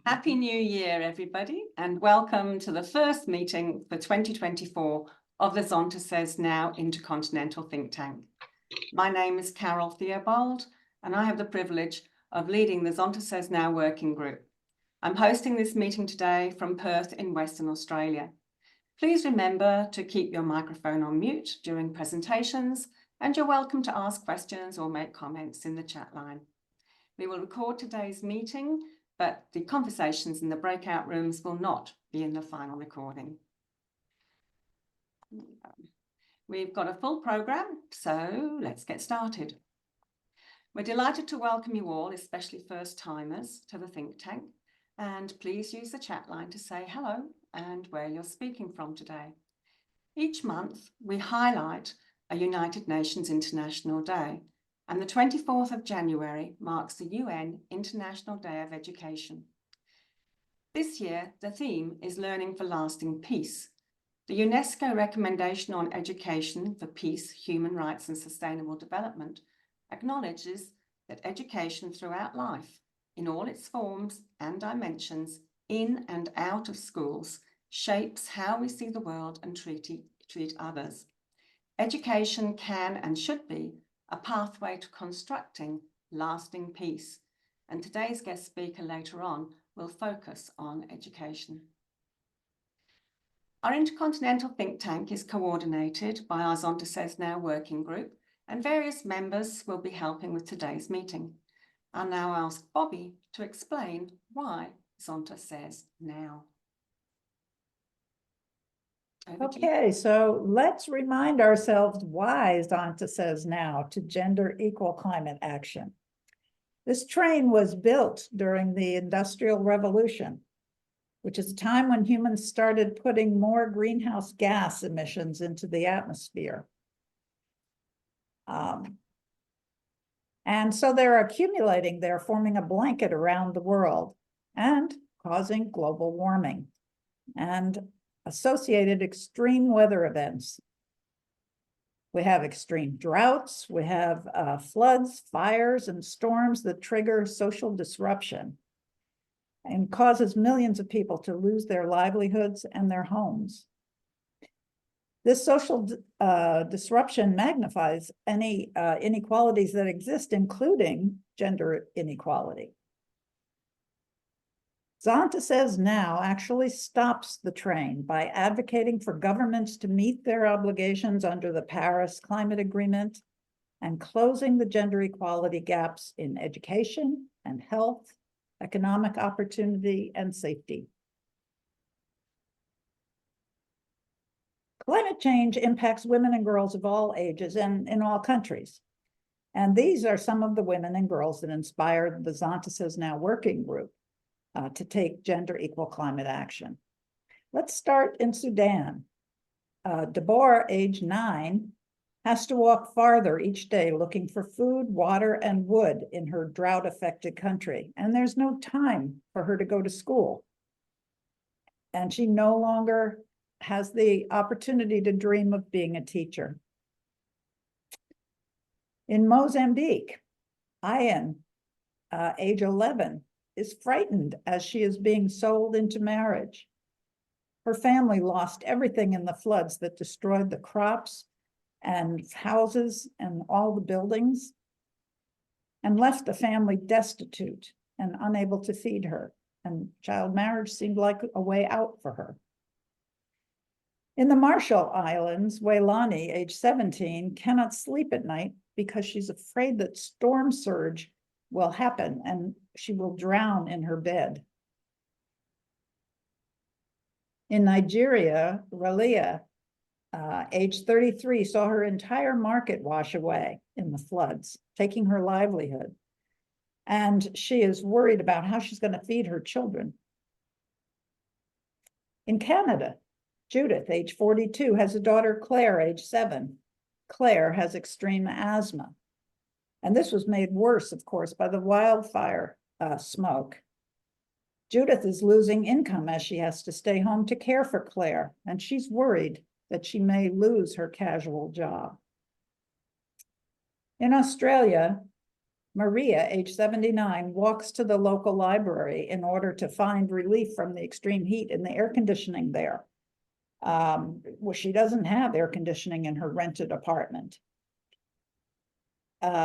Happy New Year, everybody, and welcome to the first meeting for 2024 of the Zonta Says Now Intercontinental Think Tank. My name is Carol Theobald, and I have the privilege of leading the Zonta Says Now working group. I'm hosting this meeting today from Perth in Western Australia. Please remember to keep your microphone on mute during presentations, and you're welcome to ask questions or make comments in the chat line. We will record today's meeting, but the conversations in the breakout rooms will not be in the final recording. We've got a full program, so let's get started. We're delighted to welcome you all, especially first-timers, to the think tank, and please use the chat line to say hello and where you're speaking from today. Each month, we highlight a United Nations International Day, and the 24th of January marks the UN International Day of Education. This year, the theme is Learning for Lasting Peace. The UNESCO recommendation on education for peace, human rights and sustainable development acknowledges that education throughout life, in all its forms and dimensions, in and out of schools, shapes how we see the world and treat others. Education can and should be a pathway to constructing lasting peace. And today's guest speaker later on will focus on education. Our Intercontinental think tank is coordinated by our Zonta Says Now working group, and various members will be helping with today's meeting. I'll now ask Bobby to explain why Zonta Says Now. Okay, so let's remind ourselves why Zonta Says Now to gender equal climate action. This train was built during the Industrial Revolution, which is a time when humans started putting more greenhouse gas emissions into the atmosphere. And so they're accumulating, they're forming a blanket around the world and causing global warming and associated extreme weather events. We have extreme droughts, we have floods, fires, and storms that trigger social disruption and causes millions of people to lose their livelihoods and their homes. This social disruption magnifies any inequalities that exist, including gender inequality. Zonta Says Now actually stops the train by advocating for governments to meet their obligations under the Paris Climate Agreement and closing the gender equality gaps in education and health, economic opportunity, and safety. Climate change impacts women and girls of all ages and in all countries. And these are some of the women and girls that inspired the Zonta Says Now working group to take gender equal climate action. Let's start in Sudan. Deborah, age 9, has to walk farther each day looking for food, water, and wood in her drought-affected country, and there's no time for her to go to school. And she no longer has the opportunity to dream of being a teacher. In Mozambique, Ayan, age 11, is frightened as she is being sold into marriage. Her family lost everything in the floods that destroyed the crops and houses and all the buildings, and left the family destitute and unable to feed her. And child marriage seemed like a way out for her. In the Marshall Islands, Waylani, age 17, cannot sleep at night because she's afraid that storm surge will happen and she will drown in her bed. In Nigeria, Ralia, age 33, saw her entire market wash away in the floods, taking her livelihood. And she is worried about how she's going to feed her children. In Canada, Judith, age 42, has a daughter, Claire, age 7. Claire has extreme asthma. And this was made worse, of course, by the wildfire smoke. Judith is losing income as she has to stay home to care for Claire, and she's worried that she may lose her casual job. In Australia, Maria, age 79, walks to the local library in order to find relief from the extreme heat in the air conditioning there. Well, she doesn't have air conditioning in her rented apartment.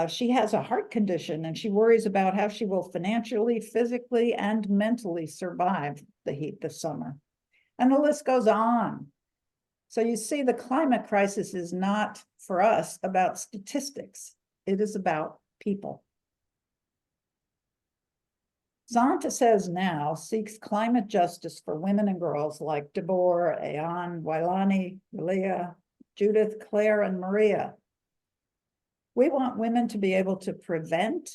She has a heart condition and she worries about how she will financially, physically, and mentally survive the heat this summer. And the list goes on. So you see, the climate crisis is not, for us, about statistics. It is about people. Zonta Says Now seeks climate justice for women and girls like Deborah, Ayan, Wailani, Leah, Judith, Claire, and Maria. We want women to be able to prevent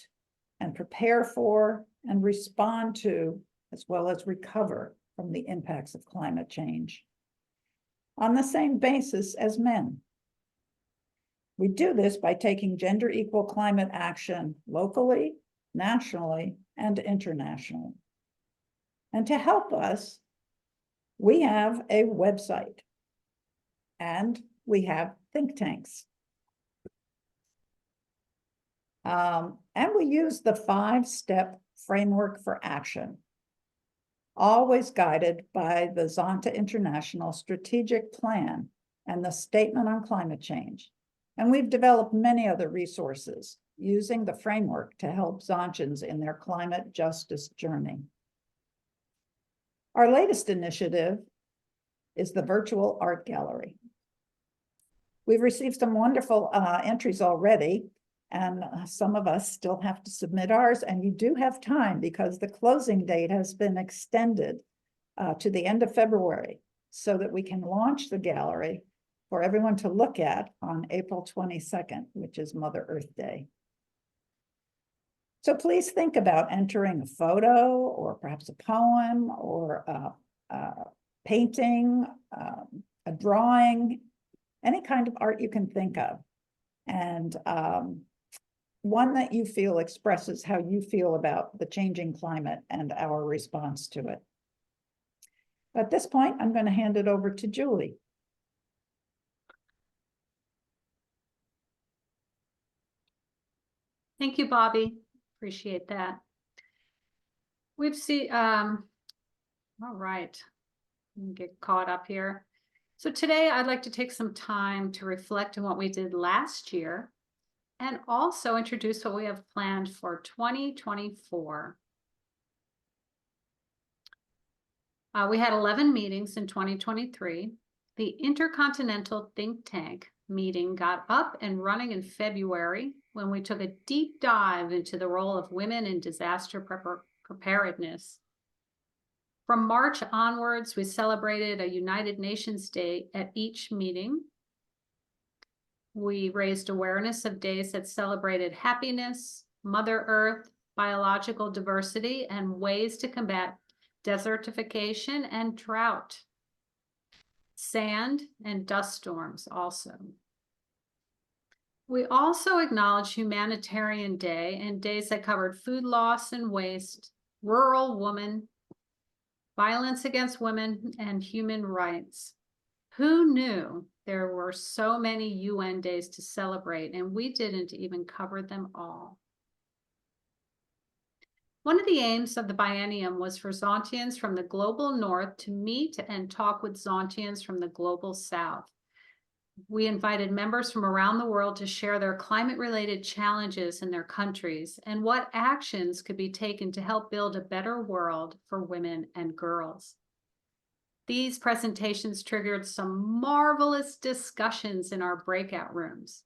and prepare for and respond to, as well as recover from the impacts of climate change on the same basis as men. We do this by taking gender equal climate action locally, nationally, and internationally. And to help us, we have a website and we have think tanks. And we use the 5-step framework for action, always guided by the Zonta International Strategic Plan and the Statement on Climate Change. And we've developed many other resources using the framework to help Zontans in their climate justice journey. Our latest initiative is the virtual art gallery. We've received some wonderful entries already, and some of us still have to submit ours, and you do have time because the closing date has been extended to the end of February so that we can launch the gallery for everyone to look at on April 22nd, which is Mother Earth Day. So please think about entering a photo or perhaps a poem or a painting, a drawing, any kind of art you can think of. And one that you feel expresses how you feel about the changing climate and our response to it. At this point, I'm going to hand it over to Julie. Thank you, Bobby. Appreciate that. We've seen, all right, let me get caught up here. So today I'd like to take some time to reflect on what we did last year and also introduce what we have planned for 2024. We had 11 meetings in 2023. The Intercontinental think tank meeting got up and running in February when we took a deep dive into the role of women in disaster preparedness. From March onwards, we celebrated a United Nations Day at each meeting. We raised awareness of days that celebrated happiness, Mother Earth, biological diversity, and ways to combat desertification and drought. Sand and dust storms also. We also acknowledged Humanitarian Day and days that covered food loss and waste, rural women, violence against women, and human rights. Who knew there were so many UN days to celebrate, and we didn't even cover them all. One of the aims of the biennium was for Zontians from the global north to meet and talk with Zontians from the global south. We invited members from around the world to share their climate-related challenges in their countries and what actions could be taken to help build a better world for women and girls. These presentations triggered some marvelous discussions in our breakout rooms.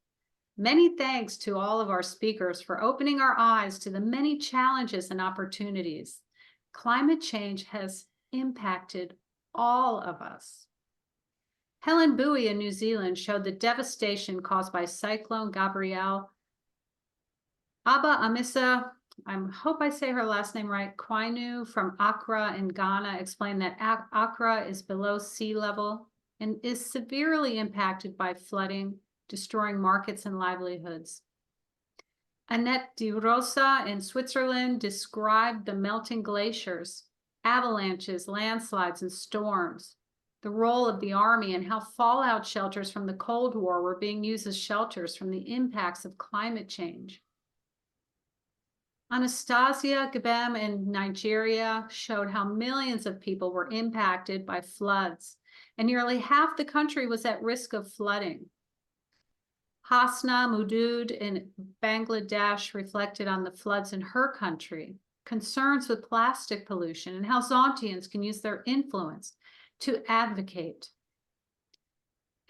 Many thanks to all of our speakers for opening our eyes to the many challenges and opportunities. Climate change has impacted all of us. Helen Bowie in New Zealand showed the devastation caused by Cyclone Gabrielle. Aba Amisa, I hope I say her last name right, Kwainu from Accra in Ghana explained that Accra is below sea level and is severely impacted by flooding, destroying markets and livelihoods. Annette De Rosa in Switzerland described the melting glaciers, avalanches, landslides, and storms, the role of the Army and how fallout shelters from the Cold War were being used as shelters from the impacts of climate change. Anastasia Gbem in Nigeria showed how millions of people were impacted by floods, and nearly half the country was at risk of flooding. Hasna Mudud in Bangladesh reflected on the floods in her country, concerns with plastic pollution, and how Zontians can use their influence to advocate.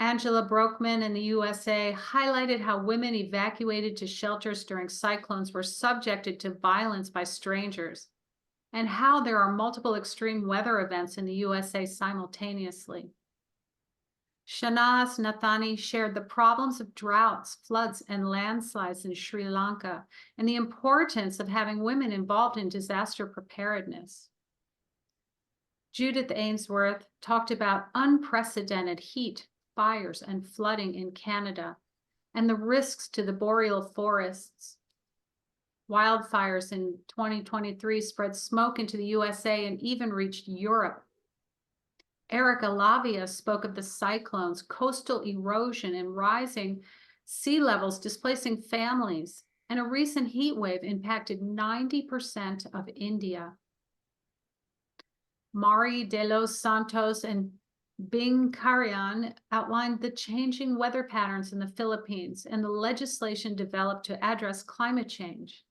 Angela Brockman in the USA highlighted how women evacuated to shelters during cyclones were subjected to violence by strangers, and how there are multiple extreme weather events in the USA simultaneously. Shanaz Nathani shared the problems of droughts, floods, and landslides in Sri Lanka, and the importance of having women involved in disaster preparedness. Judith Ainsworth talked about unprecedented heat, fires, and flooding in Canada, and the risks to the boreal forests. Wildfires in 2023 spread smoke into the USA and even reached Europe. Erica Lavia spoke of the cyclones, coastal erosion, and rising sea levels displacing families, and a recent heat wave impacted 90% of India. Mari de los Santos and Bing Karian outlined the changing weather patterns in the Philippines and the legislation developed to address climate change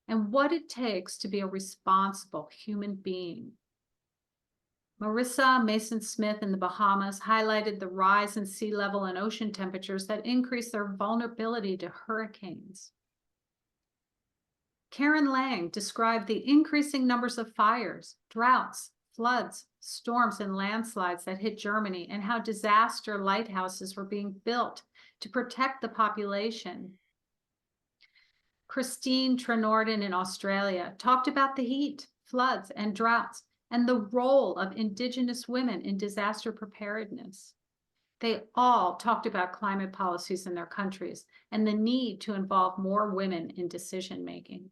and what it takes to be a responsible human being. Marissa Mason-Smith in the Bahamas highlighted the rise in sea level and ocean temperatures that increase their vulnerability to hurricanes. Karen Lang described the increasing numbers of fires, droughts, floods, storms, and landslides that hit Germany, and how disaster lighthouses were being built to protect the population. Christine Trenorden in Australia talked about the heat, floods, and droughts, and the role of Indigenous women in disaster preparedness. They all talked about climate policies in their countries and the need to involve more women in decision-making.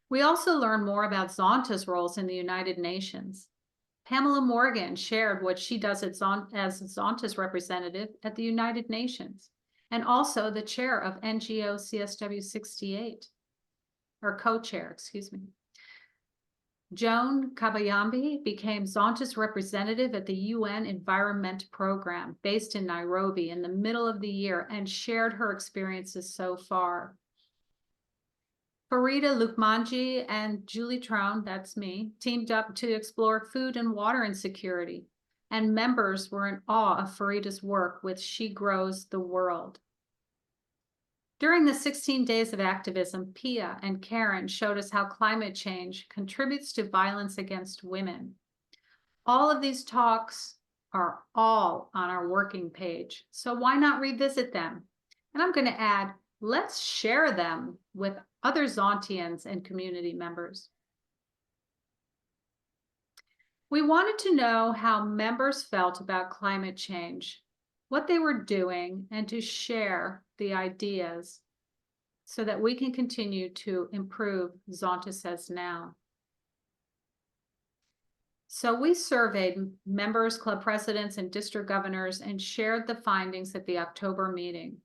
We also learned more about Zonta's roles in the United Nations. Pamela Morgan shared what she does as Zonta's representative at the United Nations, and also the chair of NGO CSW 68, or co-chair, excuse me. Joan Kabayambi became Zonta's representative at the UN Environment Program based in Nairobi in the middle of the year and shared her experiences so far. Farida Lukmanji and Julie Traun, that's me, teamed up to explore food and water insecurity, and members were in awe of Farida's work with She Grows the World. During the 16 days of activism, Pia and Karen showed us how climate change contributes to violence against women. All of these talks are all on our working page, so why not revisit them? And I'm going to add, let's share them with other Zontians and community members. We wanted to know how members felt about climate change, what they were doing, and to share the ideas so that we can continue to improve Zonta Says Now. So we surveyed members, club presidents, and district governors and shared the findings at the October meeting.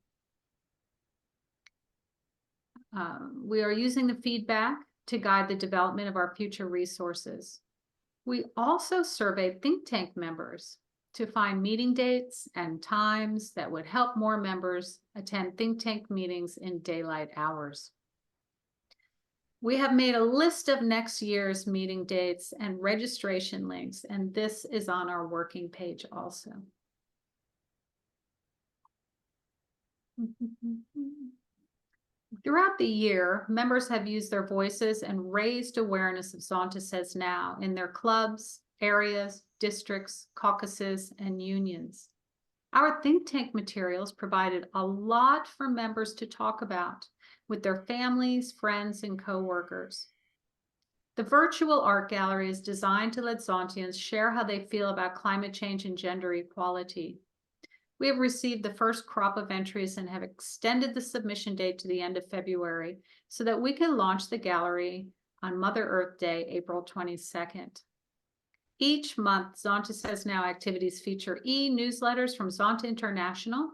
We are using the feedback to guide the development of our future resources. We also surveyed think tank members to find meeting dates and times that would help more members attend think tank meetings in daylight hours. We have made a list of next year's meeting dates and registration links, and this is on our working page also. Throughout the year, members have used their voices and raised awareness of Zonta Says Now in their clubs, areas, districts, caucuses, and unions. Our think tank materials provided a lot for members to talk about with their families, friends, and coworkers. The virtual art gallery is designed to let Zontians share how they feel about climate change and gender equality. We have received the first crop of entries and have extended the submission date to the end of February so that we can launch the gallery on Mother Earth Day, April 22nd. Each month, Zonta Says Now activities feature e-newsletters from Zonta International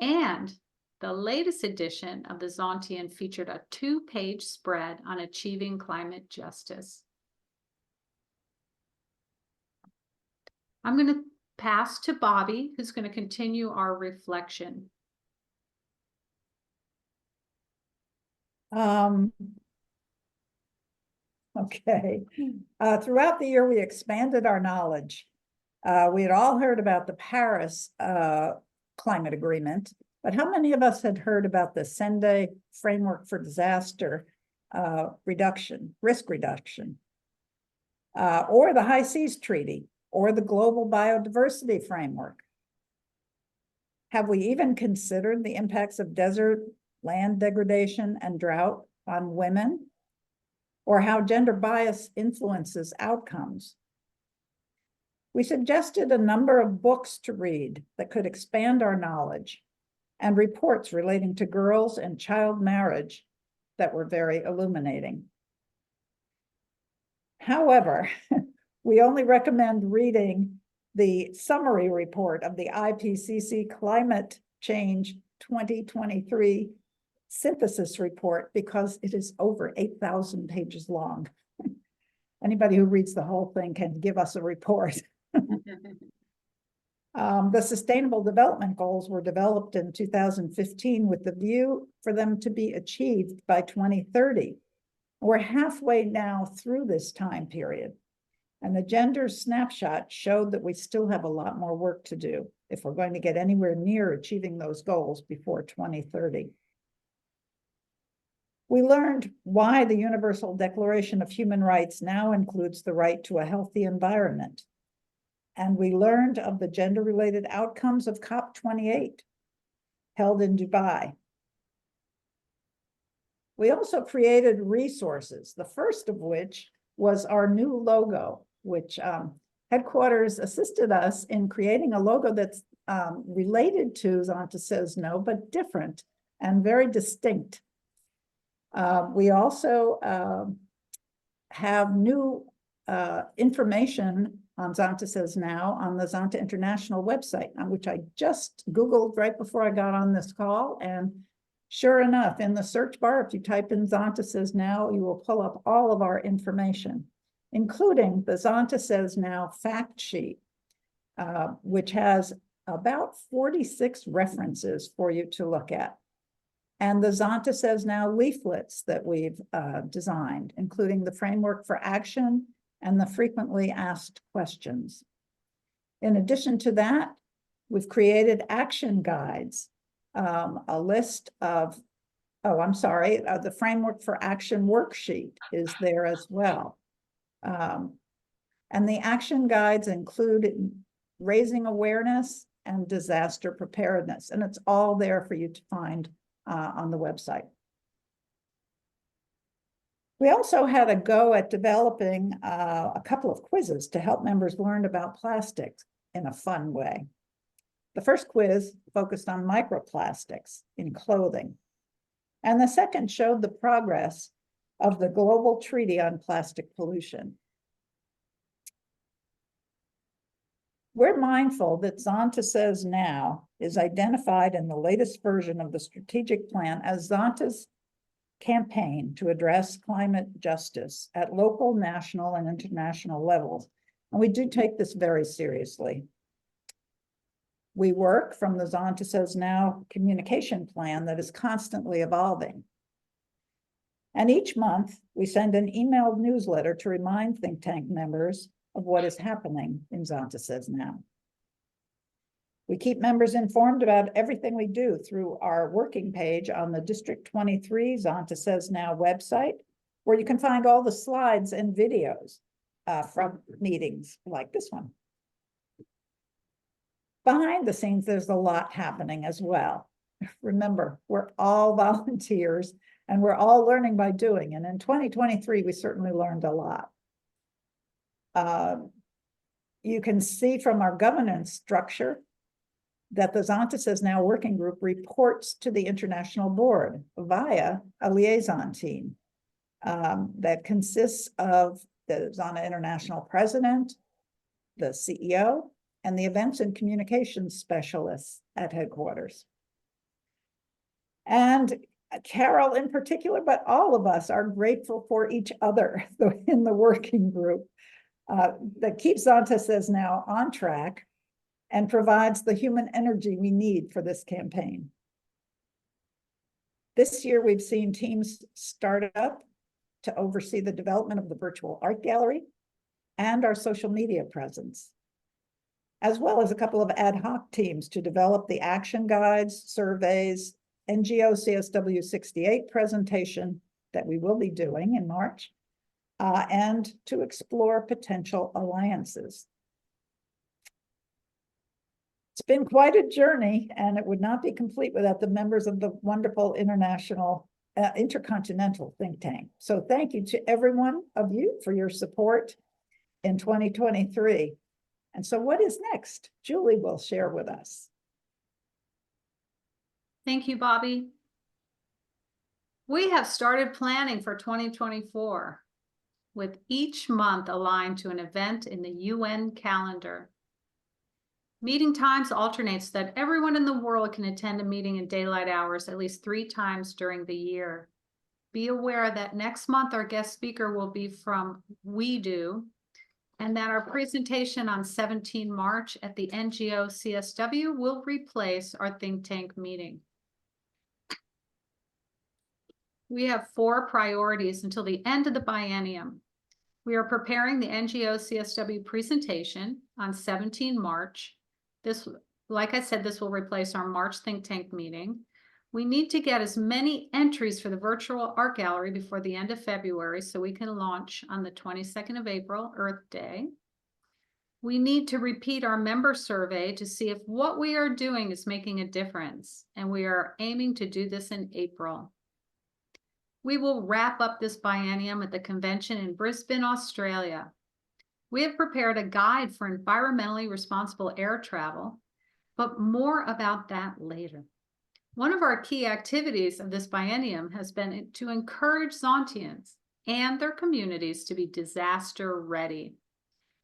and The latest edition of the Zontian featured a 2-page spread on achieving climate justice. I'm going to pass to Bobby, who's going to continue our reflection. Okay. Throughout the year, we expanded our knowledge. We had all heard about the Paris climate agreement, but how many of us had heard about the Sendai framework for disaster risk reduction, or the High Seas Treaty, or the Global Biodiversity Framework? Have we even considered the impacts of desert, land degradation, and drought on women, or how gender bias influences outcomes? We suggested a number of books to read that could expand our knowledge, and reports relating to girls and child marriage that were very illuminating. However, we only recommend reading the summary report of the IPCC Climate Change 2023 synthesis report because it is over 8,000 pages long. Anybody who reads the whole thing can give us a report. The Sustainable Development Goals were developed in 2015 with the view for them to be achieved by 2030. We're halfway now through this time period, and the gender snapshot showed that we still have a lot more work to do if we're going to get anywhere near achieving those goals before 2030. We learned why the Universal Declaration of Human Rights now includes the right to a healthy environment. And we learned of the gender-related outcomes of COP28, held in Dubai. We also created resources, the first of which was our new logo, which headquarters assisted us in creating a logo that's related to Zonta Says No, but different and very distinct. We also have new information on Zonta Says Now on the Zonta International website, on which I just Googled right before I got on this call. And sure enough, in the search bar, if you type in Zonta Says Now, you will pull up all of our information, including the Zonta Says Now fact sheet, which has about 46 references for you to look at. And the Zonta Says Now leaflets that we've designed, including the framework for action and the frequently asked questions. In addition to that, we've created action guides, a list of, the framework for action worksheet is there as well. And the action guides include raising awareness and disaster preparedness, and it's all there for you to find on the website. We also had a go at developing a couple of quizzes to help members learn about plastics in a fun way. The first quiz focused on microplastics in clothing, and the second showed the progress of the Global Treaty on Plastic Pollution. We're mindful that Zonta Says Now is identified in the latest version of the strategic plan as Zonta's campaign to address climate justice at local, national, and international levels. And we do take this very seriously. We work from the Zonta Says Now communication plan that is constantly evolving. And each month, we send an emailed newsletter to remind think tank members of what is happening in Zonta Says Now. We keep members informed about everything we do through our working page on the District 23 Zonta Says Now website, where you can find all the slides and videos from meetings like this one. Behind the scenes, there's a lot happening as well. Remember, we're all volunteers and we're all learning by doing. And in 2023, we certainly learned a lot. You can see from our governance structure that the Zonta Says Now working group reports to the international board via a liaison team that consists of the Zonta International president, the CEO, and the events and communications specialists at headquarters. And Carol in particular, but all of us are grateful for each other in the working group that keeps Zonta Says Now on track and provides the human energy we need for this campaign. This year, we've seen teams start up to oversee the development of the virtual art gallery and our social media presence, as well as a couple of ad hoc teams to develop the action guides, surveys, NGO CSW 68 presentation that we will be doing in March, and to explore potential alliances. It's been quite a journey, and it would not be complete without the members of the wonderful Intercontinental think tank. So thank you to every one of you for your support in 2023. And so what is next? Julie will share with us. Thank you, Bobby. We have started planning for 2024 with each month aligned to an event in the UN calendar. Meeting times alternate so that everyone in the world can attend a meeting in daylight hours at least 3 times during the year. Be aware that next month our guest speaker will be from We Do, and that our presentation on 17 March at the NGO CSW will replace our think tank meeting. We have 4 priorities until the end of the biennium. We are preparing the NGO CSW presentation on 17 March. This, like I said, this will replace our March think tank meeting. We need to get as many entries for the virtual art gallery before the end of February so we can launch on the 22nd of April, Earth Day. We need to repeat our member survey to see if what we are doing is making a difference, and we are aiming to do this in April. We will wrap up this biennium at the convention in Brisbane, Australia. We have prepared a guide for environmentally responsible air travel, but more about that later. One of our key activities of this biennium has been to encourage Zontians and their communities to be disaster ready.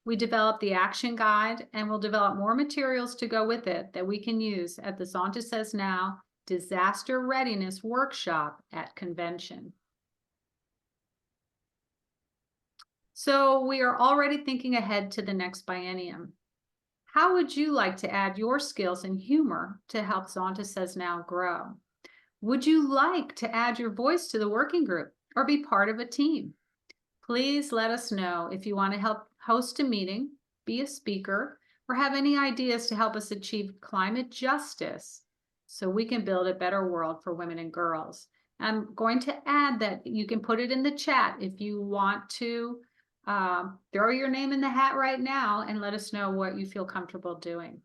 We developed the action guide and will develop more materials to go with it that we can use at the Zonta Says Now Disaster Readiness Workshop at convention. So we are already thinking ahead to the next biennium. How would you like to add your skills and humor to help Zonta Says Now grow? Would you like to add your voice to the working group or be part of a team? Please let us know if you want to help host a meeting, be a speaker, or have any ideas to help us achieve climate justice so we can build a better world for women and girls. I'm going to add that you can put it in the chat if you want to throw your name in the hat right now and let us know what you feel comfortable doing.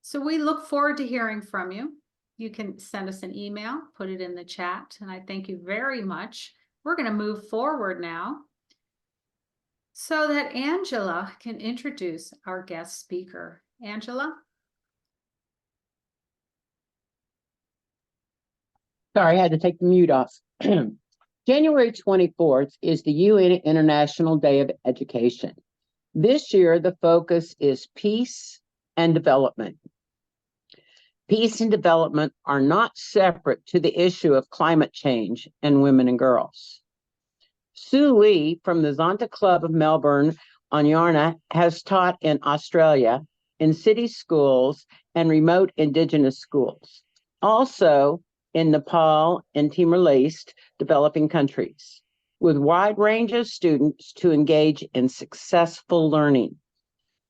So we look forward to hearing from you. You can send us an email, put it in the chat, and I thank you very much. We're going to move forward now so that Angela can introduce our guest speaker. Angela? Sorry, I had to take the mute off. January 24th is the UN International Day of Education. This year, the focus is peace and development. Peace and development are not separate to the issue of climate change and women and girls. Sue Lee from the Zonta Club of Melbourne, Onyarna, has taught in Australia, in city schools and remote Indigenous schools. Also, in Nepal and Timor-Leste, developing countries, with wide range of students to engage in successful learning.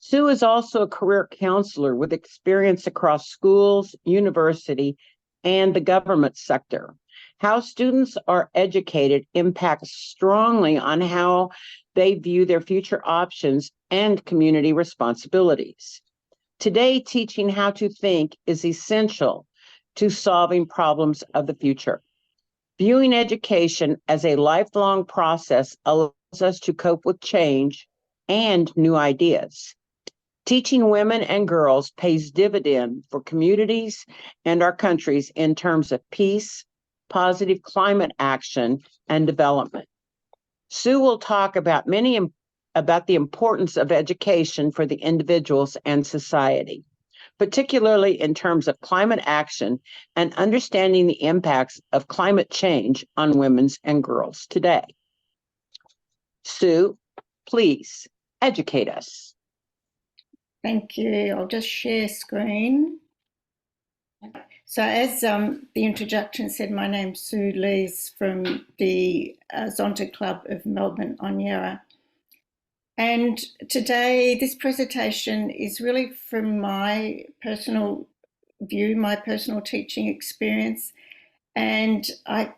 Sue is also a career counselor with experience across schools, university, and the government sector. How students are educated impacts strongly on how they view their future options and community responsibilities. Today, teaching how to think is essential to solving problems of the future. Viewing education as a lifelong process allows us to cope with change and new ideas. Teaching women and girls pays dividend for communities and our countries in terms of peace, positive climate action, and development. Sue will talk about the importance of education for the individuals and society. particularly in terms of climate action and understanding the impacts of climate change on women and girls today. Sue, please educate us. Thank you. I'll just share screen. So as the introduction said, my name's Sue Lees from the Zonta Club of Melbourne on Yarra. And today this presentation is really from my personal view, my personal teaching experience. And I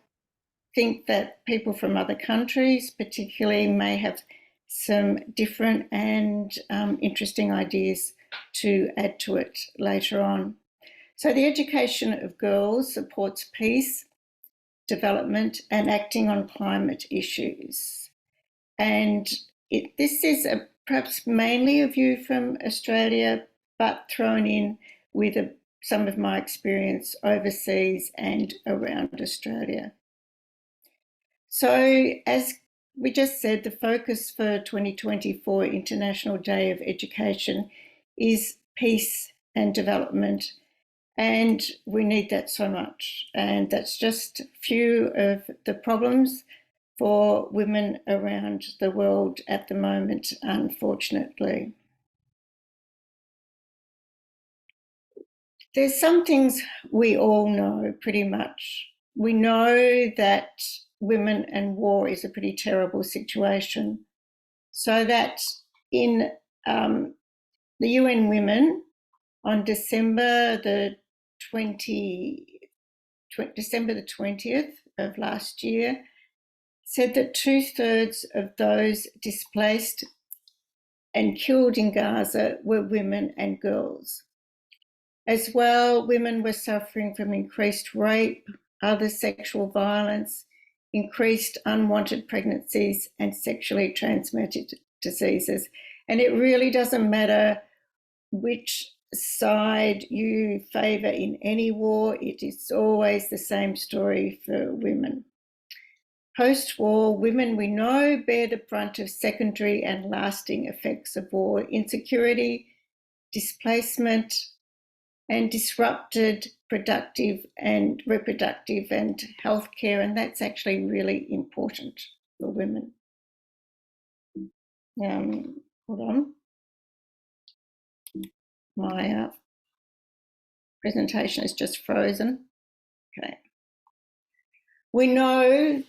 think that people from other countries particularly may have some different and interesting ideas to add to it later on. So the education of girls supports peace, development, and acting on climate issues. And this is perhaps mainly a view from Australia, but thrown in with some of my experience overseas and around Australia. So as we just said, the focus for 2024 International Day of Education is peace and development. And we need that so much. And that's just a few of the problems for women around the world at the moment, unfortunately. There's some things we all know pretty much. We know that women and war is a pretty terrible situation. So that in the UN Women on December the 20th of last year said that 2/3 of those displaced and killed in Gaza were women and girls. As well, women were suffering from increased rape, other sexual violence, increased unwanted pregnancies, and sexually transmitted diseases. And it really doesn't matter which side you favour in any war, it is always the same story for women. Post-war, women we know bear the brunt of secondary and lasting effects of war, insecurity, displacement, and disrupted productive and reproductive and healthcare, and that's actually really important for women. Hold on. My presentation is just frozen. Okay. We know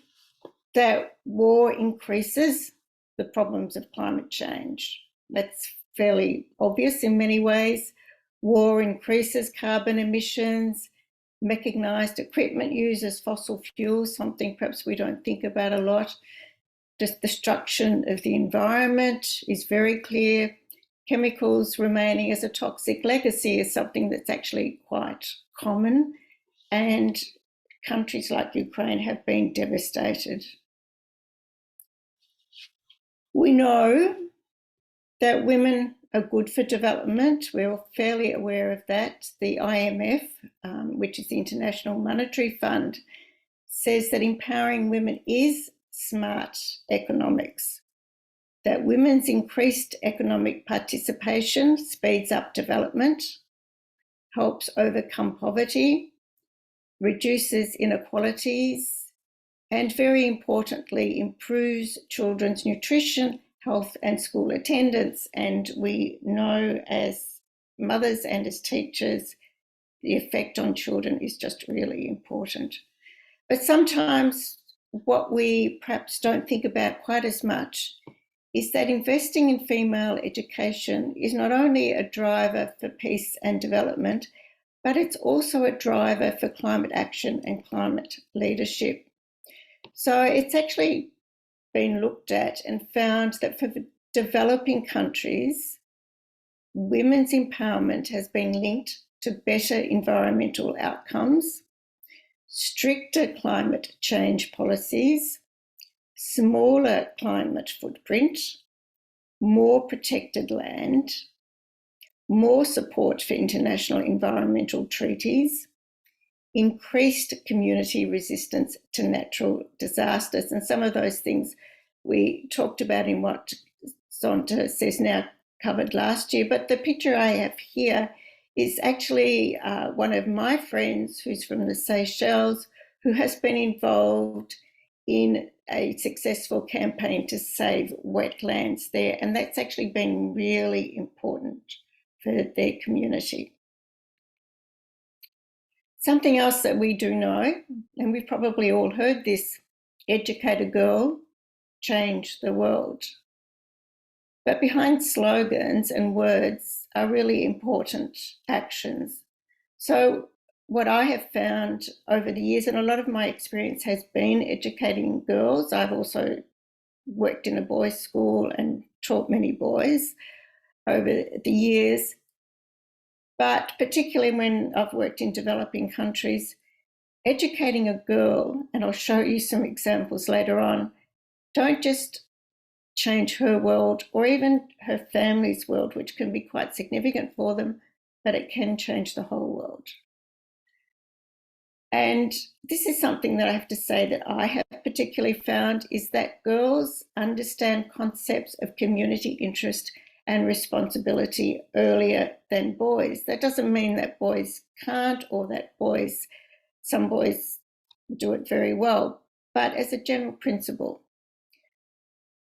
that war increases the problems of climate change. That's fairly obvious in many ways. War increases carbon emissions, mechanised equipment uses fossil fuels, something perhaps we don't think about a lot. Just destruction of the environment is very clear. Chemicals remaining as a toxic legacy is something that's actually quite common, and countries like Ukraine have been devastated. We know that women are good for development. We're all fairly aware of that. The IMF, which is the International Monetary Fund, says that empowering women is smart economics, that women's increased economic participation speeds up development, helps overcome poverty, reduces inequalities, and very importantly, improves children's nutrition, health, and school attendance. And we know as mothers and as teachers, the effect on children is just really important. But sometimes what we perhaps don't think about quite as much is that investing in female education is not only a driver for peace and development, but it's also a driver for climate action and climate leadership. So it's actually been looked at and found that for developing countries, women's empowerment has been linked to better environmental outcomes, stricter climate change policies, smaller climate footprint, more protected land, more support for international environmental treaties, increased community resistance to natural disasters. And some of those things we talked about in what Zonta says now covered last year. But the picture I have here is actually one of my friends who's from the Seychelles, who has been involved in a successful campaign to save wetlands there. And that's actually been really important for their community. Something else that we do know, and we've probably all heard this, educate a girl, change the world. But behind slogans and words are really important actions. So what I have found over the years, and a lot of my experience has been educating girls. I've also worked in a boys' school and taught many boys over the years. But particularly when I've worked in developing countries, educating a girl, and I'll show you some examples later on, don't just change her world or even her family's world, which can be quite significant for them, but it can change the whole world. And this is something that I have to say that I have particularly found, is that girls understand concepts of community interest and responsibility earlier than boys. That doesn't mean that boys can't, or that some boys do it very well, but as a general principle,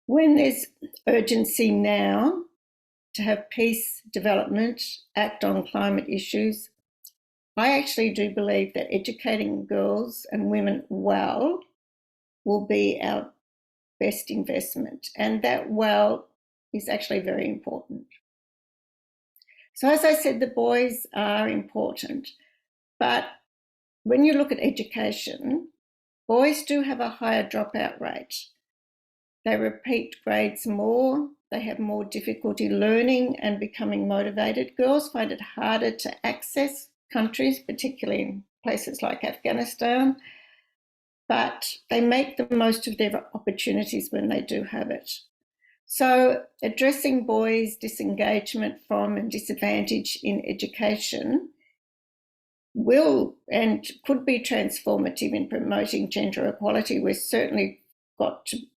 when there's urgency now to have peace, development, act on climate issues, I actually do believe that educating girls and women well will be our best investment, and that well is actually very important. So as I said, the boys are important, but when you look at education, boys do have a higher dropout rate. They repeat grades more, they have more difficulty learning and becoming motivated. Girls find it harder to access countries, particularly in places like Afghanistan, but they make the most of their opportunities when they do have it. So addressing boys' disengagement from and disadvantage in education will and could be transformative in promoting gender equality. We've certainly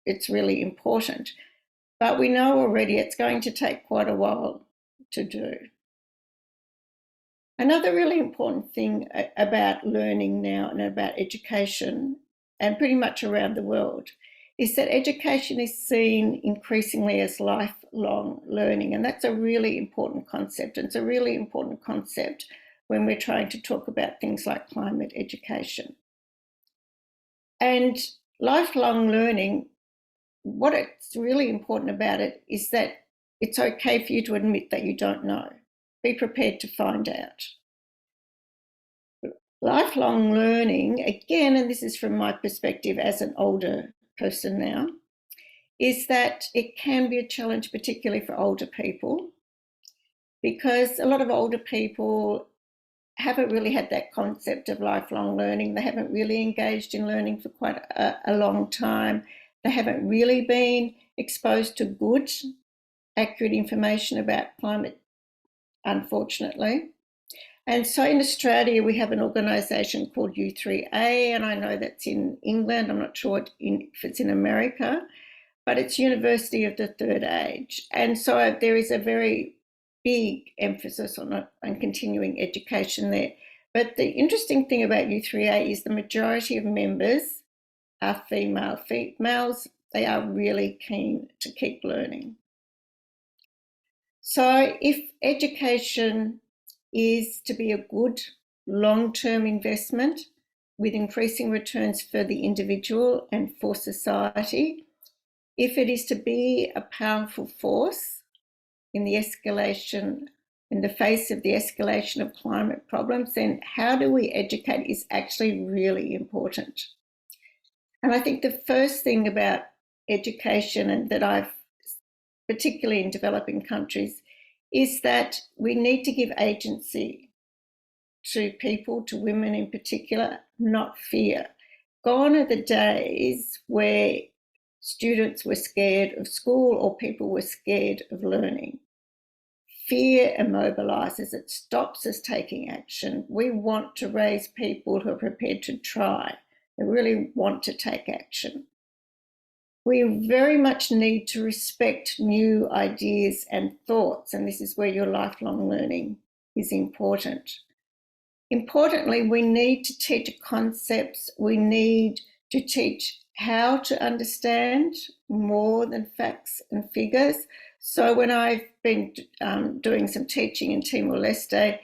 it's really important, but we know already it's going to take quite a while to do. Another really important thing about learning now and about education, and pretty much around the world, is that education is seen increasingly as lifelong learning. And that's a really important concept. And it's a really important concept when we're trying to talk about things like climate education. And lifelong learning, what it's really important about it is that it's okay for you to admit that you don't know. Be prepared to find out. Lifelong learning, again, and this is from my perspective as an older person now, is that it can be a challenge, particularly for older people, because a lot of older people haven't really had that concept of lifelong learning. They haven't really engaged in learning for quite a long time. They haven't really been exposed to good, accurate information about climate, unfortunately. And so in Australia, we have an organisation called U3A, and I know that's in England. I'm not sure if it's in America, but it's University of the Third Age. And so there is a very big emphasis on continuing education there. But the interesting thing about U3A is the majority of members are female. Females, they are really keen to keep learning. So if education is to be a good long-term investment with increasing returns for the individual and for society, if it is to be a powerful force in the face of the escalation of climate problems, then how do we educate is actually really important. And I think the first thing about education, and that I've, particularly in developing countries, is that we need to give agency to people, to women in particular, not fear. Gone are the days where students were scared of school or people were scared of learning. Fear immobilizes, it stops us taking action. We want to raise people who are prepared to try, who really want to take action. We very much need to respect new ideas and thoughts, and this is where your lifelong learning is important. Importantly, we need to teach concepts. We need to teach how to understand more than facts and figures. So when I've been doing some teaching in Timor-Leste,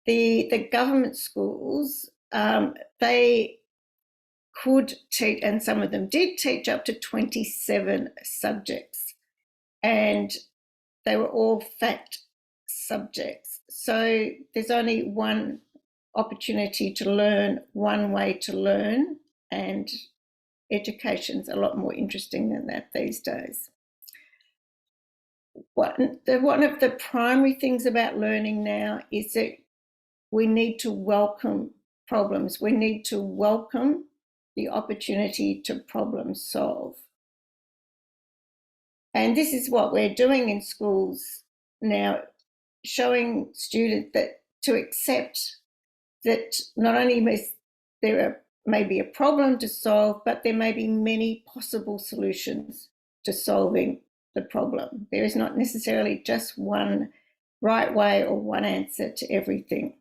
the government schools, they could teach, and some of them did teach, up to 27 subjects. And they were all fact subjects. So there's only one opportunity to learn, one way to learn, and education's a lot more interesting than that these days. One of the primary things about learning now is that we need to welcome problems. We need to welcome the opportunity to problem solve. And this is what we're doing in schools now, showing students that to accept that not only there may be a problem to solve, but there may be many possible solutions to solving the problem. There is not necessarily just one right way or one answer to everything.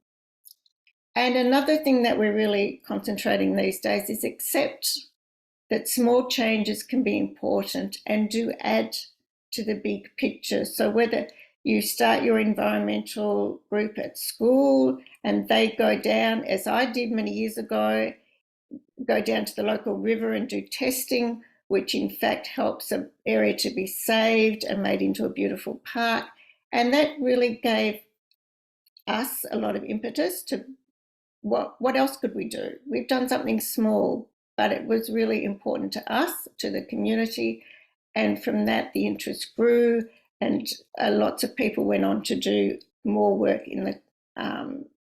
And another thing that we're really concentrating these days is accept that small changes can be important and do add to the big picture. So whether you start your environmental group at school and they go down, as I did many years ago, go down to the local river and do testing, which in fact helps an area to be saved and made into a beautiful park. And that really gave us a lot of impetus to what else could we do? We've done something small, but it was really important to us, to the community. And from that, the interest grew, and lots of people went on to do more work in the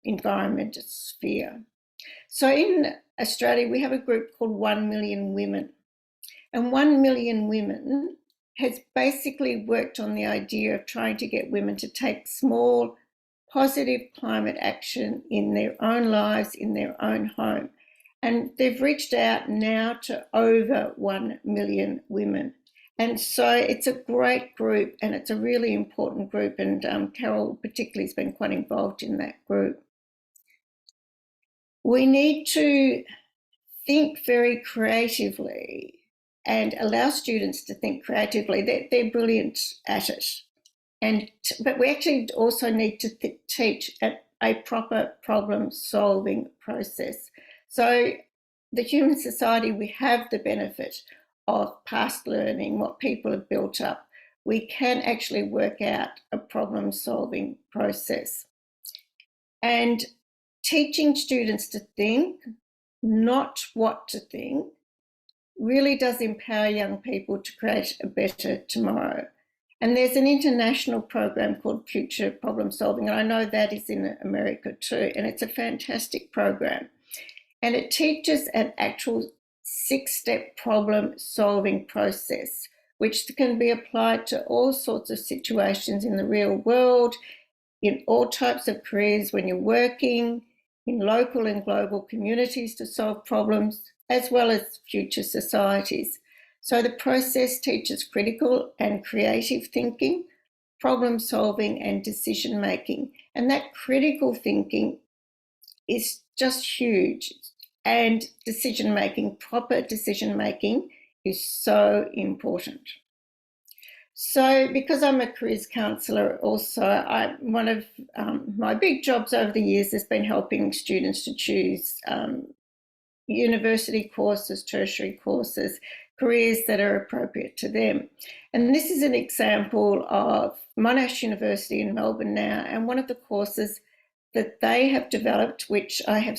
environment sphere. So in Australia, we have a group called 1 Million Women. And 1 Million Women has basically worked on the idea of trying to get women to take small, positive climate action in their own lives, in their own home. And they've reached out now to over 1 million women. And so it's a great group, and it's a really important group, and Carol particularly has been quite involved in that group. We need to think very creatively and allow students to think creatively. They're brilliant at it. But we actually also need to teach a proper problem-solving process. So the human society, we have the benefit of past learning, what people have built up. We can actually work out a problem-solving process. And teaching students to think, not what to think, really does empower young people to create a better tomorrow. And there's an international program called Future Problem Solving, and I know that is in America too, and it's a fantastic program. And it teaches an actual 6-step problem-solving process, which can be applied to all sorts of situations in the real world, in all types of careers when you're working, in local and global communities to solve problems, as well as future societies. So the process teaches critical and creative thinking, problem solving, and decision making. And that critical thinking is just huge. And decision making, proper decision making, is so important. So because I'm a careers counsellor also, one of my big jobs over the years has been helping students to choose university courses, tertiary courses, careers that are appropriate to them. And this is an example of Monash University in Melbourne now, and one of the courses that they have developed, which I have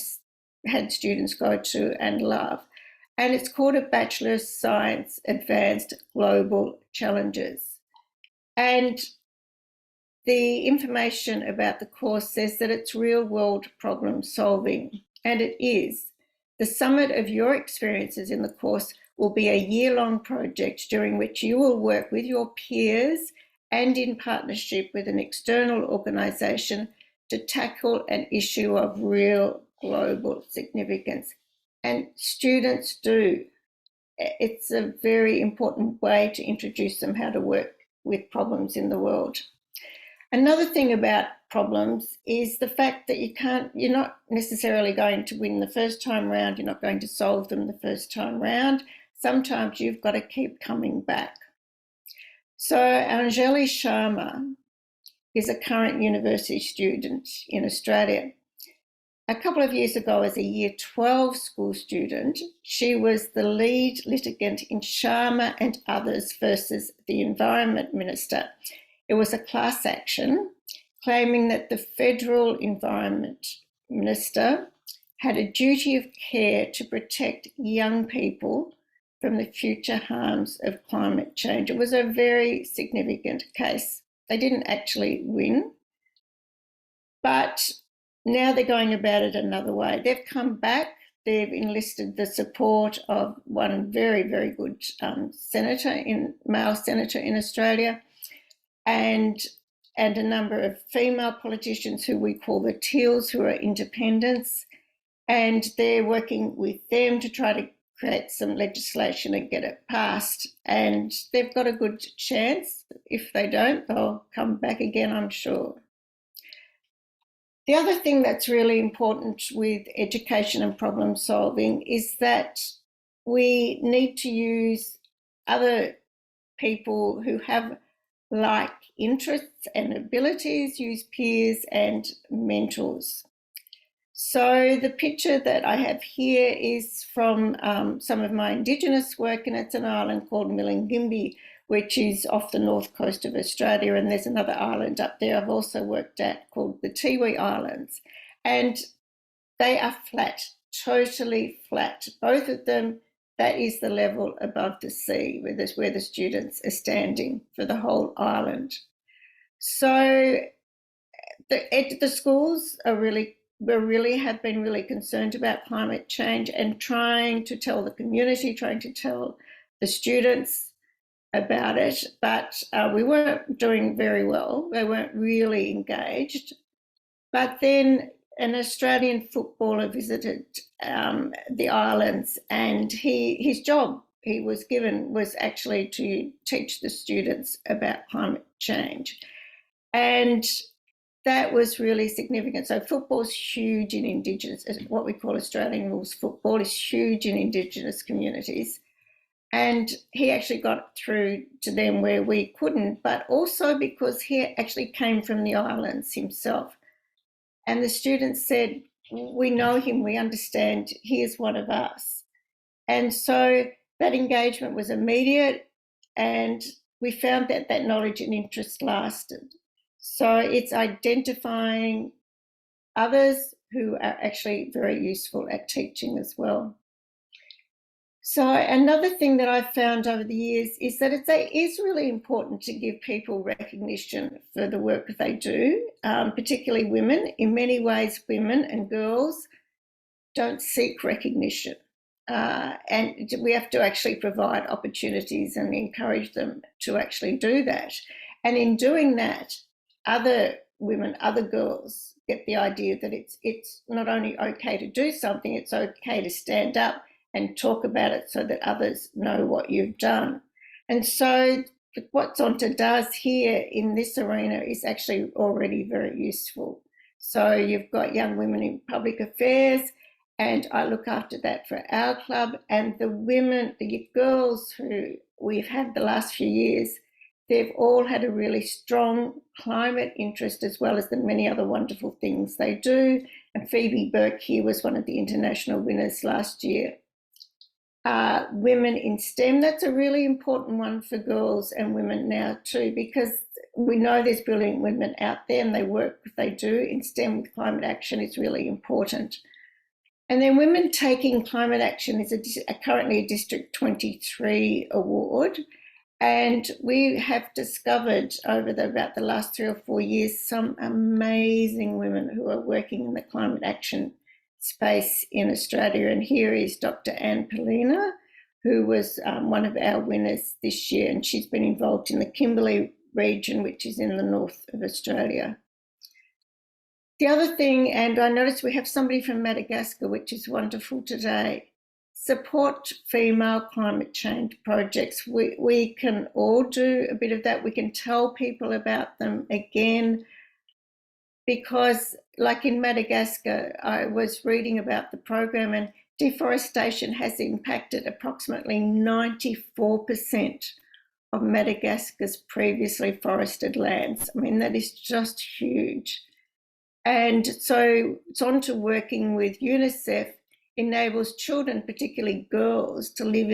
had students go to and love. And it's called a Bachelor of Science Advanced Global Challenges. And the information about the course says that it's real-world problem solving, and it is. The summit of your experiences in the course will be a year-long project during which you will work with your peers and in partnership with an external organisation to tackle an issue of real global significance. And students do. It's a very important way to introduce them how to work with problems in the world. Another thing about problems is the fact that you're not necessarily going to win the first time round, you're not going to solve them the first time round. Sometimes you've got to keep coming back. So Anjali Sharma is a current university student in Australia. A couple of years ago, as a Year 12 school student, she was the lead litigant in Sharma and others versus the Environment Minister. It was a class action claiming that the Federal Environment Minister had a duty of care to protect young people from the future harms of climate change. It was a very significant case. They didn't actually win, but now they're going about it another way. They've come back, they've enlisted the support of one very, very good male senator in Australia, and a number of female politicians who we call the Teals, who are independents, and they're working with them to try to create some legislation and get it passed. And they've got a good chance. If they don't, they'll come back again, I'm sure. The other thing that's really important with education and problem solving is that we need to use other people who have like interests and abilities, use peers and mentors. So the picture that I have here is from some of my Indigenous work, and it's an island called Milingimbi, which is off the north coast of Australia, and there's another island up there I've also worked at called the Tiwi Islands, and they are flat, totally flat. Both of them, that is the level above the sea where the students are standing for the whole island. So the schools have been really concerned about climate change and trying to tell the community, trying to tell the students about it, but we weren't doing very well. They weren't really engaged. But then an Australian footballer visited the islands, and his job he was given was actually to teach the students about climate change. And that was really significant. So football's huge in Indigenous, what we call Australian rules football is huge in Indigenous communities. And he actually got through to them where we couldn't, but also because he actually came from the islands himself. And the students said, we know him, we understand, he is one of us. And so that engagement was immediate, and we found that that knowledge and interest lasted. So it's identifying others who are actually very useful at teaching as well. So another thing that I've found over the years is that it is really important to give people recognition for the work that they do, particularly women. In many ways, women and girls don't seek recognition. And we have to actually provide opportunities and encourage them to actually do that. And in doing that, other women, other girls get the idea that it's not only okay to do something, it's okay to stand up and talk about it so that others know what you've done. And so what Zonta does here in this arena is actually already very useful. So you've got young women in public affairs, and I look after that for our club. And the women, the girls who we've had the last few years, they've all had a really strong climate interest, as well as the many other wonderful things they do. And Phoebe Burke here was one of the international winners last year. Women in STEM, that's a really important one for girls and women now too, because we know there's brilliant women out there and they do in STEM with climate action is really important. And then Women Taking Climate Action is currently a District 23 award. And we have discovered over about the last 3 or 4 years some amazing women who are working in the climate action space in Australia. And here is Dr. Anne Polina, who was one of our winners this year, and she's been involved in the Kimberley region, which is in the north of Australia. The other thing, and I noticed we have somebody from Madagascar, which is wonderful today, support female climate change projects. We can all do a bit of that. We can tell people about them. Again, because like in Madagascar, I was reading about the program, and deforestation has impacted approximately 94% of Madagascar's previously forested lands. I mean, that is just huge. And so Zonta, working with UNICEF, enables children, particularly girls, to live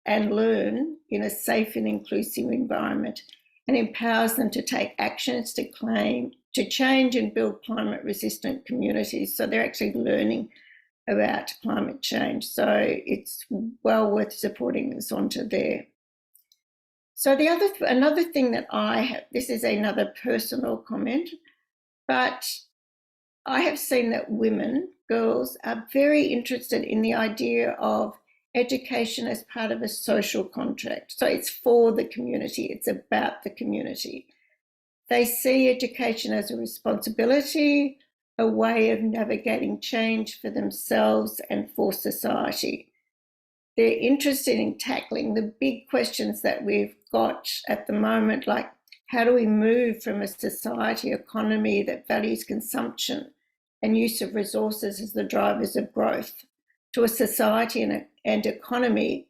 and learn in a safe and inclusive environment, and empowers them to take actions to change and build climate-resistant communities. So they're actually learning about climate change. So it's well worth supporting Zonta there. So another thing that I have, this is another personal comment, but I have seen that women, girls, are very interested in the idea of education as part of a social contract. So it's for the community, it's about the community. They see education as a responsibility, a way of navigating change for themselves and for society. They're interested in tackling the big questions that we've got at the moment, like how do we move from a society economy that values consumption and use of resources as the drivers of growth to a society and economy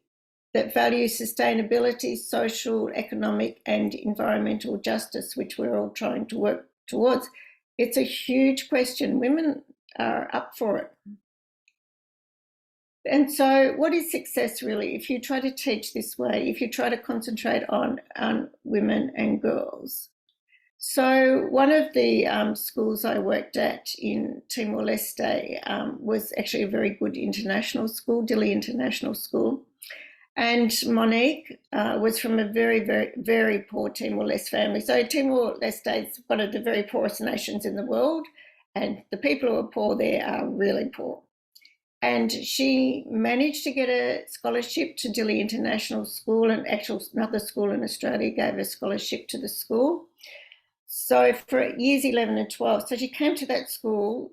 that values sustainability, social, economic, and environmental justice, which we're all trying to work towards. It's a huge question. Women are up for it. And so what is success really? If you try to teach this way, if you try to concentrate on women and girls. So one of the schools I worked at in Timor-Leste was actually a very good international school, Dili International School. And Monique was from a very, very, very poor Timor-Leste family. So Timor-Leste is one of the very poorest nations in the world, and the people who are poor there are really poor. And she managed to get a scholarship to Dili International School, and actually another school in Australia gave a scholarship to the school. So for years 11 and 12, so she came to that school,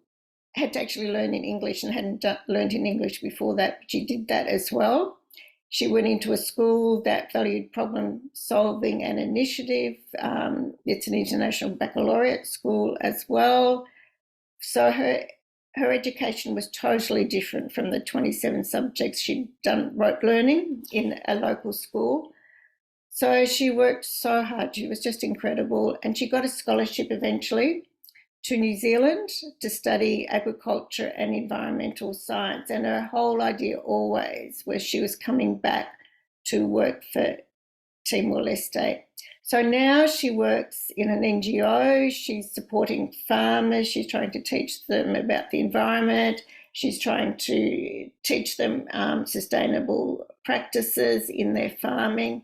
had to actually learn in English and hadn't learned in English before that, but she did that as well. She went into a school that valued problem solving and initiative. It's an international baccalaureate school as well. So her education was totally different from the 27 subjects she'd done rote learning in a local school. So she worked so hard. She was just incredible. And she got a scholarship eventually to New Zealand to study agriculture and environmental science. And her whole idea always was she was coming back to work for Timor-Leste. So now she works in an NGO. She's supporting farmers. She's trying to teach them about the environment. She's trying to teach them sustainable practices in their farming.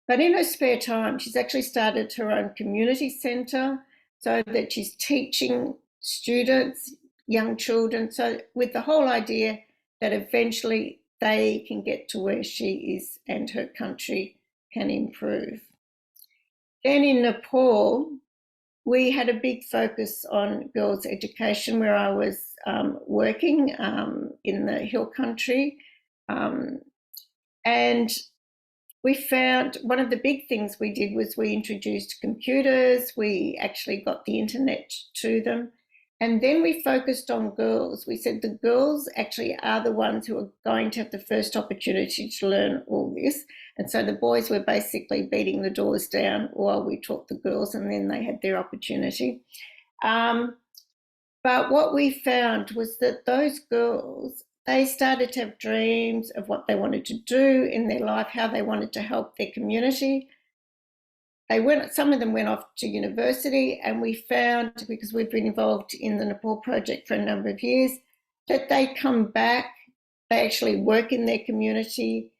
But in her spare time, she's actually started her own community centre so that she's teaching students, young children, so with the whole idea that eventually they can get to where she is and her country can improve. Then in Nepal, we had a big focus on girls' education where I was working in the hill country. And we found one of the big things we did was we introduced computers. We actually got the internet to them. And then we focused on girls. We said the girls actually are the ones who are going to have the first opportunity to learn all this. And so the boys were basically beating the doors down while we taught the girls, and then they had their opportunity. But what we found was that those girls, they started to have dreams of what they wanted to do in their life, how they wanted to help their community. Some of them went off to university, and we found, because we've been involved in the Nepal project for a number of years, that they come back, they actually work in their community.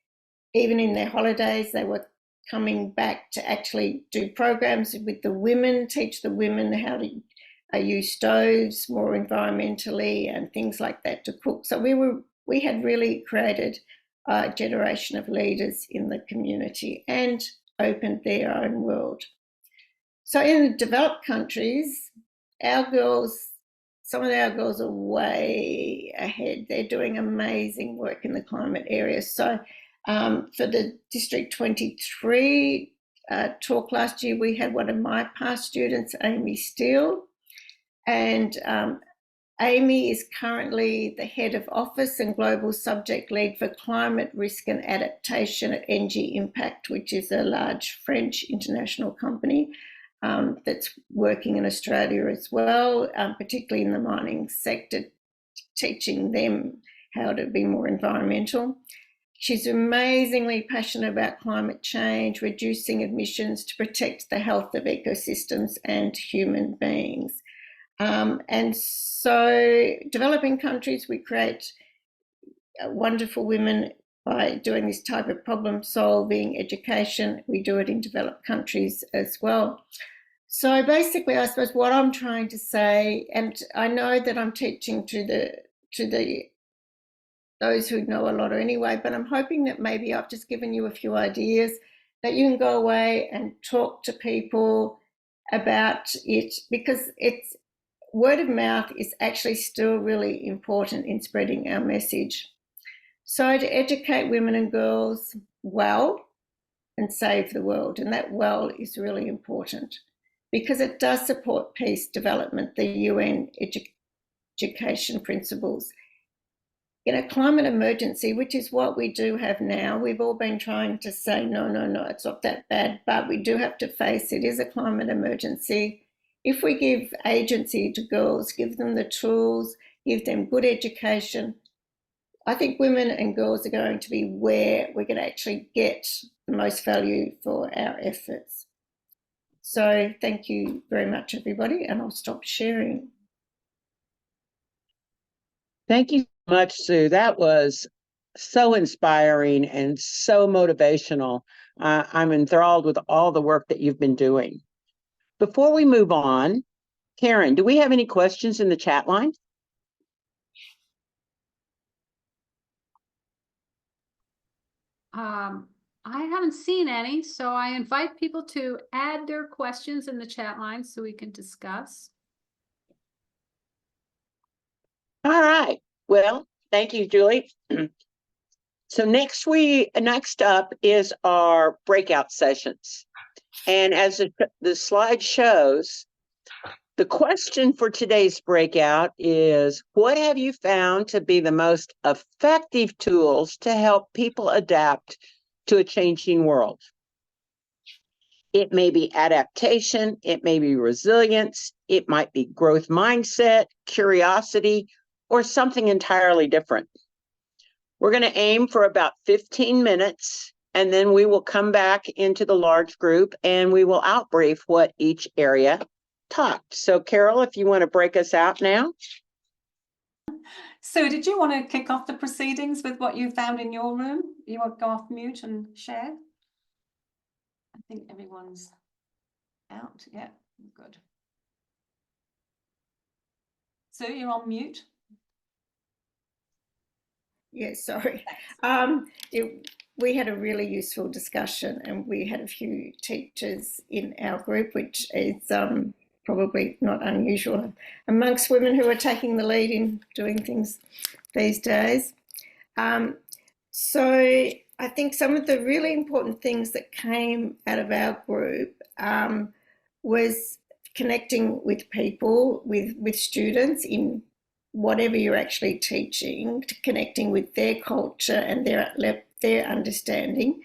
Even in their holidays, they were coming back to actually do programs with the women, teach the women how to use stoves more environmentally and things like that to cook. So we had really created a generation of leaders in the community and opened their own world. So in the developed countries, some of our girls are way ahead. They're doing amazing work in the climate area. So for the District 23 talk last year, we had one of my past students, Amy Steele. And Amy is currently the head of office and global subject lead for climate risk and adaptation at NG Impact, which is a large French international company that's working in Australia as well, particularly in the mining sector, teaching them how to be more environmental. She's amazingly passionate about climate change, reducing emissions to protect the health of ecosystems and human beings. And so developing countries, we create wonderful women by doing this type of problem solving education. We do it in developed countries as well. So basically, I suppose what I'm trying to say, and I know that I'm teaching to those who know a lot anyway, but I'm hoping that maybe I've just given you a few ideas that you can go away and talk to people about it, because it's word of mouth is actually still really important in spreading our message. So to educate women and girls well and save the world, and that well is really important because it does support peace, development, the UN education principles. In a climate emergency, which is what we do have now, we've all been trying to say, no, it's not that bad, but we do have to face it is a climate emergency. If we give agency to girls, give them the tools, give them good education, I think women and girls are going to be where we're going to actually get the most value for our efforts. So thank you very much, everybody, and I'll stop sharing. Thank you so much, Sue. That was so inspiring and so motivational. I'm enthralled with all the work that you've been doing. Before we move on, Karen, do we have any questions in the chat line? I haven't seen any, so I invite people to add their questions in the chat line so we can discuss. All right. Well, thank you, Julie. So next up is our breakout sessions. And as the slide shows, the question for today's breakout is, what have you found to be the most effective tools to help people adapt to a changing world? It may be adaptation, it may be resilience, it might be growth mindset, curiosity, or something entirely different. We're going to aim for about 15 minutes, and then we will come back into the large group and we will outbrief what each area talked. So Carol, if you want to break us out now. So did you want to kick off the proceedings with what you found in your room? You want to go off mute and share? I think everyone's out. Yeah, good. Sue, you're on mute. Yeah, sorry. We had a really useful discussion, and we had a few teachers in our group, which is probably not unusual amongst women who are taking the lead in doing things these days. So I think some of the really important things that came out of our group was connecting with people, with students in whatever you're actually teaching, connecting with their culture and their understanding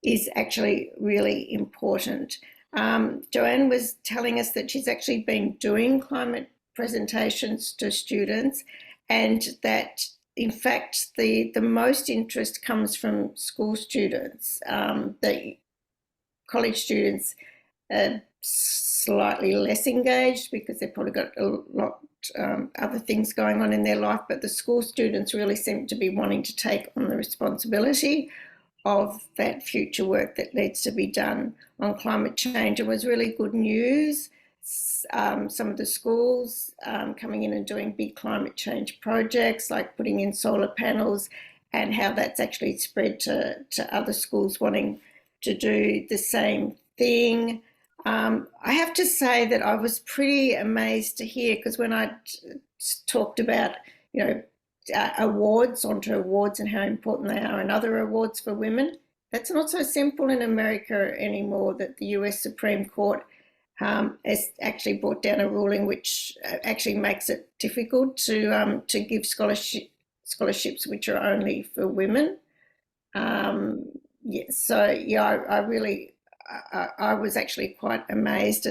is actually really important. Joanne was telling us that she's actually been doing climate presentations to students, and that in fact the most interest comes from school students. The college students are slightly less engaged because they've probably got a lot other things going on in their life, but the school students really seem to be wanting to take on the responsibility of that future work that needs to be done on climate change. It was really good news. Some of the schools coming in and doing big climate change projects, like putting in solar panels, and how that's actually spread to other schools wanting to do the same thing. I have to say that I was pretty amazed to hear, because when I talked about, awards, Zonta awards, and how important they are, and other awards for women, that's not so simple in America anymore, that the US Supreme Court has actually brought down a ruling which actually makes it difficult to give scholarships which are only for women. Yeah, so yeah, I really I was actually quite amazed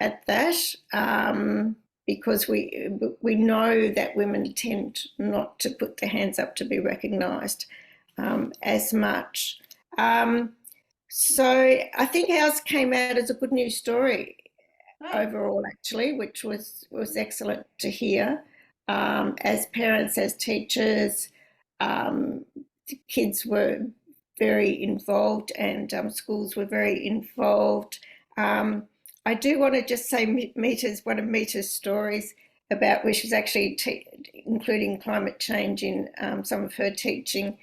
at that, because we know that women tend not to put their hands up to be recognised as much. So I think ours came out as a good news story overall, actually, which was excellent to hear. As parents, as teachers, the kids were very involved, and schools were very involved. I do want to just say one of Mita's stories about where she's actually including climate change in some of her teaching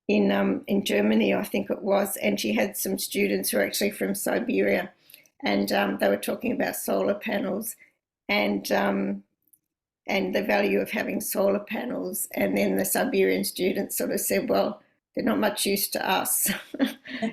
in Germany, I think it was, and she had some students who are actually from Siberia, and they were talking about solar panels and the value of having solar panels. And then the Siberian students sort of said, well, they're not much use to us,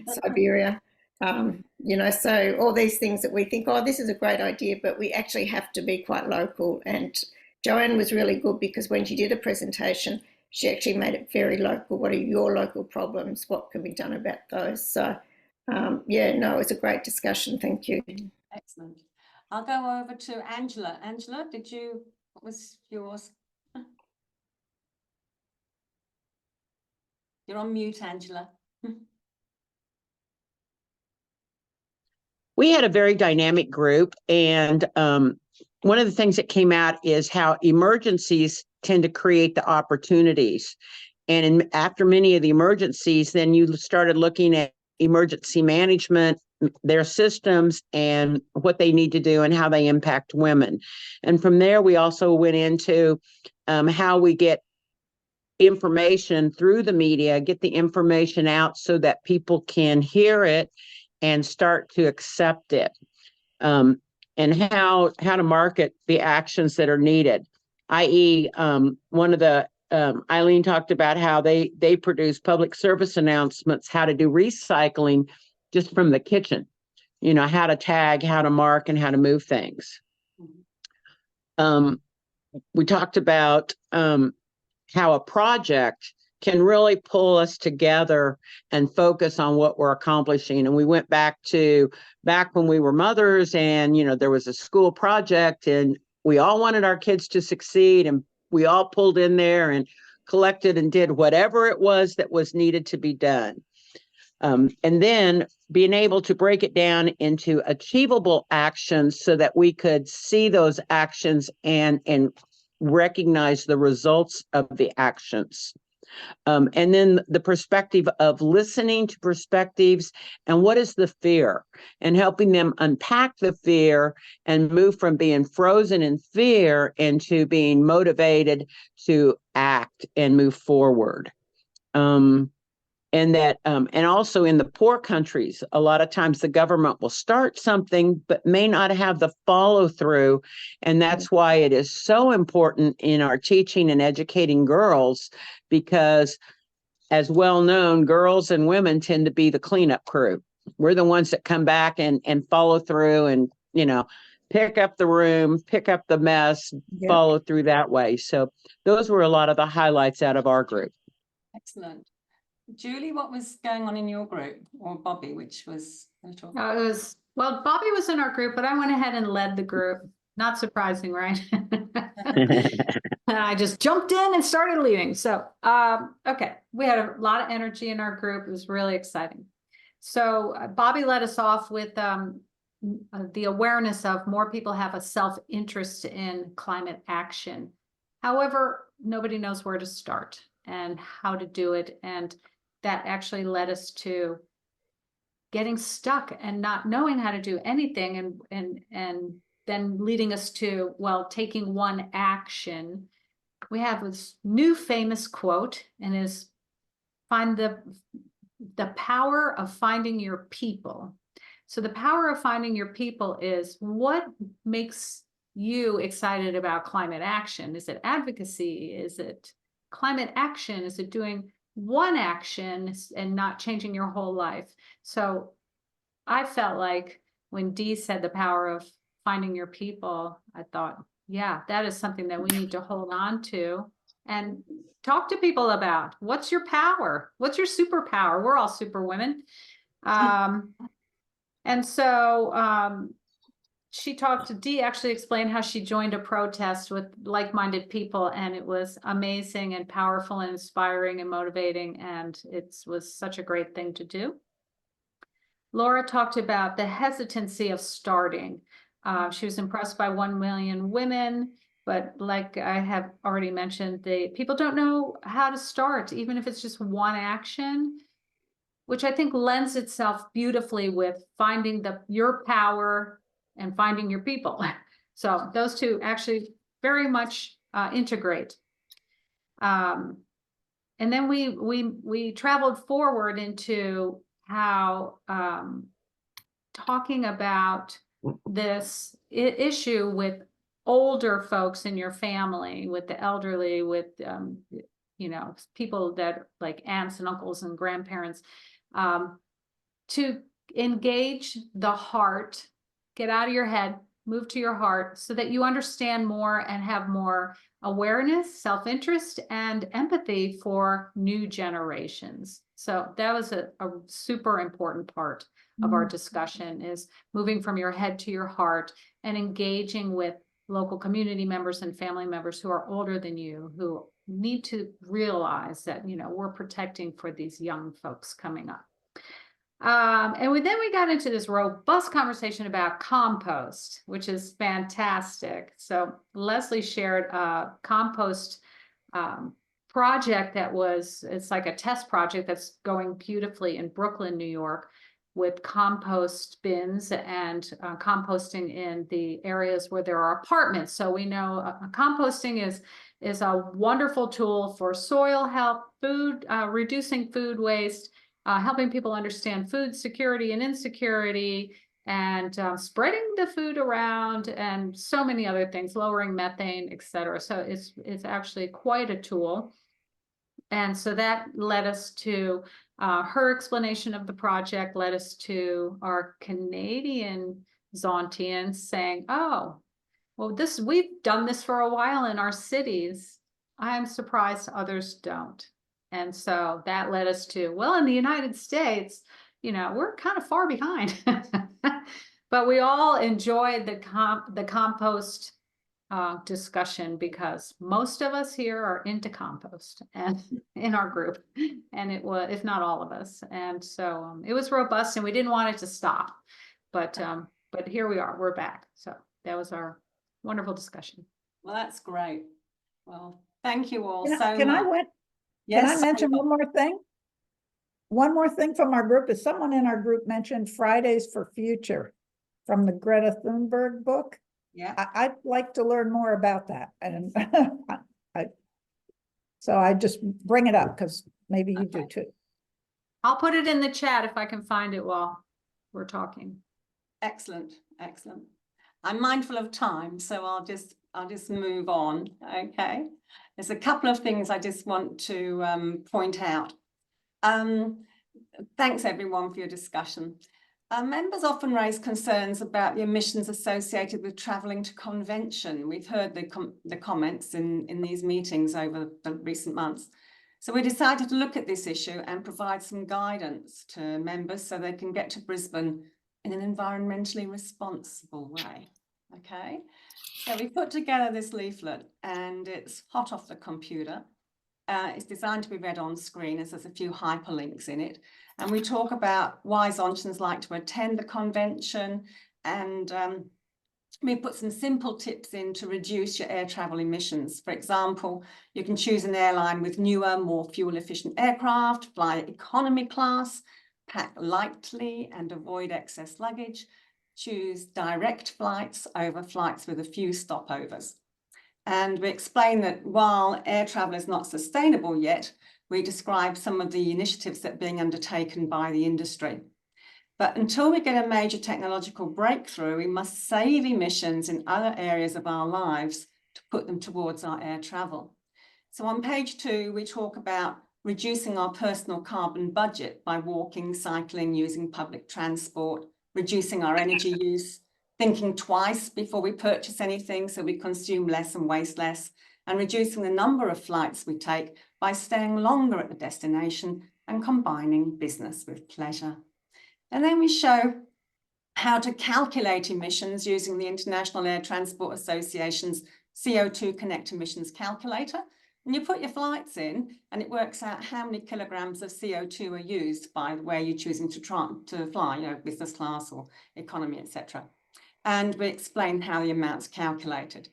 Siberia. So all these things that we think, oh, this is a great idea, but we actually have to be quite local. And Joanne was really good, because when she did a presentation, she actually made it very local. What are your local problems? What can be done about those? So, it was a great discussion. Thank you. Excellent. I'll go over to Angela. Angela, what was yours? You're on mute, Angela. We had a very dynamic group, and one of the things that came out is how emergencies tend to create the opportunities. And after many of the emergencies, then you started looking at emergency management, their systems, and what they need to do and how they impact women. And from there, we also went into how we get information through the media, get the information out so that people can hear it and start to accept it, and how to market the actions that are needed, i.e. One of the Eileen talked about how they produce public service announcements, how to do recycling just from the kitchen, how to tag, how to mark, and how to move things. We talked about how a project can really pull us together and focus on what we're accomplishing. And we went back when we were mothers, and, there was a school project, and we all wanted our kids to succeed, and we all pulled in there and collected and did whatever it was that was needed to be done. And then being able to break it down into achievable actions so that we could see those actions and recognize the results of the actions. And then the perspective of listening to perspectives and what is the fear, and helping them unpack the fear and move from being frozen in fear into being motivated to act and move forward. And also in the poor countries, a lot of times the government will start something but may not have the follow through. And that's why it is so important in our teaching and educating girls, because as well known, girls and women tend to be the cleanup crew. We're the ones that come back and follow through and, pick up the room, pick up the mess, follow through that way. So those were a lot of the highlights out of our group. Excellent. Julie, what was going on in your group, or Bobby, which was little? Bobby was in our group, but I went ahead and led the group. Not surprising, right? And I just jumped in and started leading. So, okay, we had a lot of energy in our group. It was really exciting. So Bobby led us off with the awareness of more people have a self-interest in climate action. However, nobody knows where to start and how to do it. And that actually led us to getting stuck and not knowing how to do anything, and then leading us to, taking one action. We have this new famous quote, and is find the power of finding your people. So the power of finding your people is what makes you excited about climate action. Is it advocacy? Is it climate action? Is it doing one action and not changing your whole life? So I felt like when Dee said the power of finding your people, I thought, yeah, that is something that we need to hold on to and talk to people about. What's your power? What's your superpower? We're all super women. And so she talked to Dee, actually explained how she joined a protest with like-minded people, and it was amazing and powerful and inspiring and motivating, and it was such a great thing to do. Laura talked about the hesitancy of starting. She was impressed by 1 million women, but like I have already mentioned, people don't know how to start, even if it's just one action, which I think lends itself beautifully with finding your power and finding your people. So those two actually very much integrate. And then we traveled forward into how talking about this issue with older folks in your family, with the elderly, with you know, people that like aunts and uncles and grandparents, to engage the heart, get out of your head, move to your heart so that you understand more and have more awareness, self-interest, and empathy for new generations. So that was a super important part of our discussion, is moving from your head to your heart and engaging with local community members and family members who are older than you, who need to realize that, you know, we're protecting for these young folks coming up. And then we got into this robust conversation about compost, which is fantastic. So Leslie shared a compost project it's like a test project that's going beautifully in Brooklyn, New York, with compost bins and composting in the areas where there are apartments. So we know composting is a wonderful tool for soil health, food, reducing food waste, helping people understand food security and insecurity, and spreading the food around, and so many other things, lowering methane, etc. So it's actually quite a tool. And so that led us to her explanation of the project, led us to our Canadian Zontians saying, oh, well, we've done this for a while in our cities. I'm surprised others don't. And so that led us to, well, in the United States, you know, we're kind of far behind. But we all enjoyed the compost discussion, because most of us here are into compost and in our group, and it was, if not all of us. And so it was robust, and we didn't want it to stop, but here we are, we're back. So that was our wonderful discussion. Well, that's great. Well, thank you all so Can much. Can I mention one more thing? One more thing from our group is someone in our group mentioned Fridays for Future from the Greta Thunberg book. Yeah. I'd like to learn more about that. And so I just bring it up because maybe you do too. I'll put it in the chat if I can find it while we're talking. Excellent, excellent. I'm mindful of time, so I'll just move on. Okay. There's a couple of things I just want to point out. Thanks everyone for your discussion. Members often raise concerns about the emissions associated with travelling to convention. We've heard the comments in these meetings over the recent months. So we decided to look at this issue and provide some guidance to members so they can get to Brisbane in an environmentally responsible way. Okay, so we put together this leaflet, and it's hot off the computer. It's designed to be read on screen, as there's a few hyperlinks in it. And we talk about why Zontians like to attend the convention, and we put some simple tips in to reduce your air travel emissions. For example, you can choose an airline with newer, more fuel-efficient aircraft, fly economy class, pack lightly and avoid excess luggage, choose direct flights over flights with a few stopovers. And we explain that while air travel is not sustainable yet, we describe some of the initiatives that are being undertaken by the industry. But until we get a major technological breakthrough, we must save emissions in other areas of our lives to put them towards our air travel. So on page 2, we talk about reducing our personal carbon budget by walking, cycling, using public transport, reducing our energy use, thinking twice before we purchase anything so we consume less and waste less, and reducing the number of flights we take by staying longer at the destination and combining business with pleasure. And then we show how to calculate emissions using the International Air Transport Association's CO2 Connect Emissions Calculator. And you put your flights in and it works out how many kilograms of CO2 are used by where you're choosing to fly, you know, business class or economy, etc. And we explain how the amount's calculated.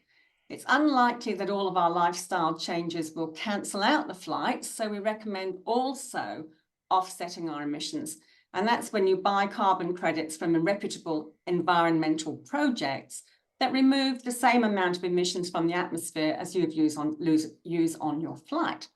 It's unlikely that all of our lifestyle changes will cancel out the flights, so we recommend also offsetting our emissions. And that's when you buy carbon credits from reputable environmental projects that remove the same amount of emissions from the atmosphere as you use on your flight.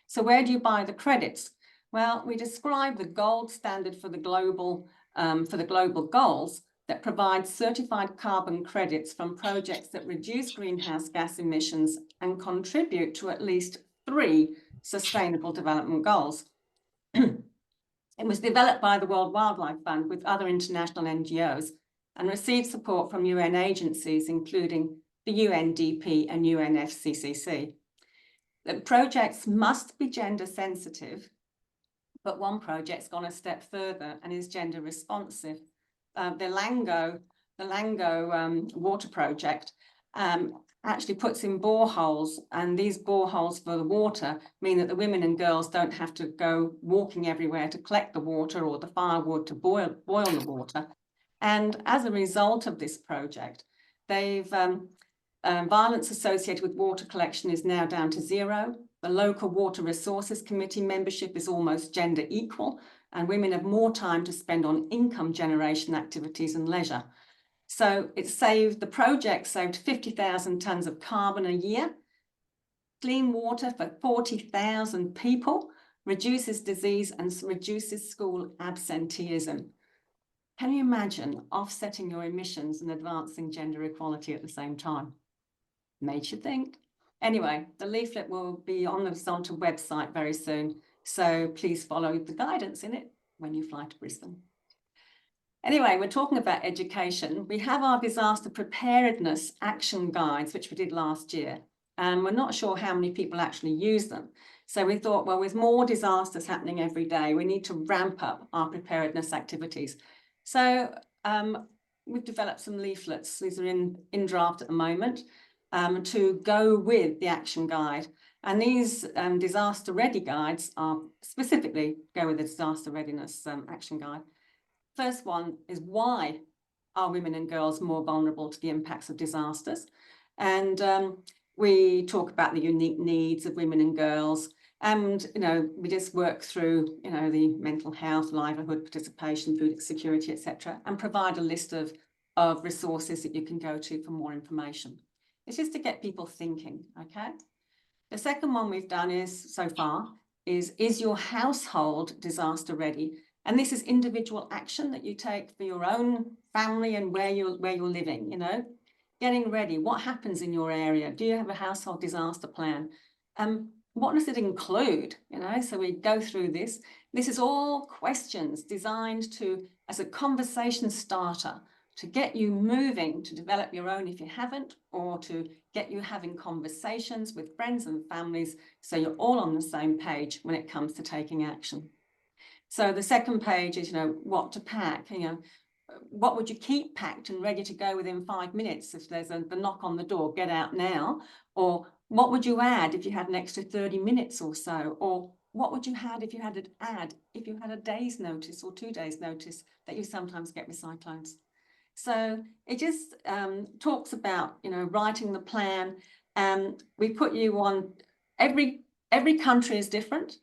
So where do you buy the credits? Well, we describe the gold standard for the global goals that provide certified carbon credits from projects that reduce greenhouse gas emissions and contribute to at least 3 sustainable development goals. It was developed by the World Wildlife Fund with other international NGOs and received support from UN agencies, including the UNDP and UNFCCC. The projects must be gender sensitive, but one project's gone a step further and is gender responsive. The Lango water project actually puts in boreholes, and these boreholes for the water mean that the women and girls don't have to go walking everywhere to collect the water or the firewood to boil the water. And as a result of this project, they've violence associated with water collection is now down to 0. The local Water Resources Committee membership is almost gender equal, and women have more time to spend on income generation activities and leisure. So the project saved 50,000 tonnes of carbon a year, clean water for 40,000 people, reduces disease and reduces school absenteeism. Can you imagine offsetting your emissions and advancing gender equality at the same time? Made you think. Anyway, the leaflet will be on the Zonta website very soon, so please follow the guidance in it when you fly to Brisbane. Anyway, we're talking about education. We have our disaster preparedness action guides, which we did last year, and we're not sure how many people actually use them. So we thought, well, with more disasters happening every day, we need to ramp up our preparedness activities. So we've developed some leaflets. These are in draft at the moment to go with the action guide. And these disaster ready guides are specifically go with the disaster readiness action guide. First one is, why are women and girls more vulnerable to the impacts of disasters? And we talk about the unique needs of women and girls. And, you know, we just work through, you know, the mental health, livelihood, participation, food security, etc., and provide a list of resources that you can go to for more information. It's just to get people thinking, okay? The second one we've done is your household disaster ready? And this is individual action that you take for your own family and where you're living, you know, getting ready. What happens in your area? Do you have a household disaster plan? What does it include? You know, so we go through this. This is all questions designed as a conversation starter to get you moving to develop your own if you haven't, or to get you having conversations with friends and families so you're all on the same page when it comes to taking action. So the second page is, you know, what to pack. You know, what would you keep packed and ready to go within 5 minutes if there's the knock on the door, get out now? Or what would you add if you had an extra 30 minutes or so? Or what would you add if you had a day's notice or 2 days notice that you sometimes get with cyclones? So it just talks about, you know, writing the plan. We put you on, every country is different.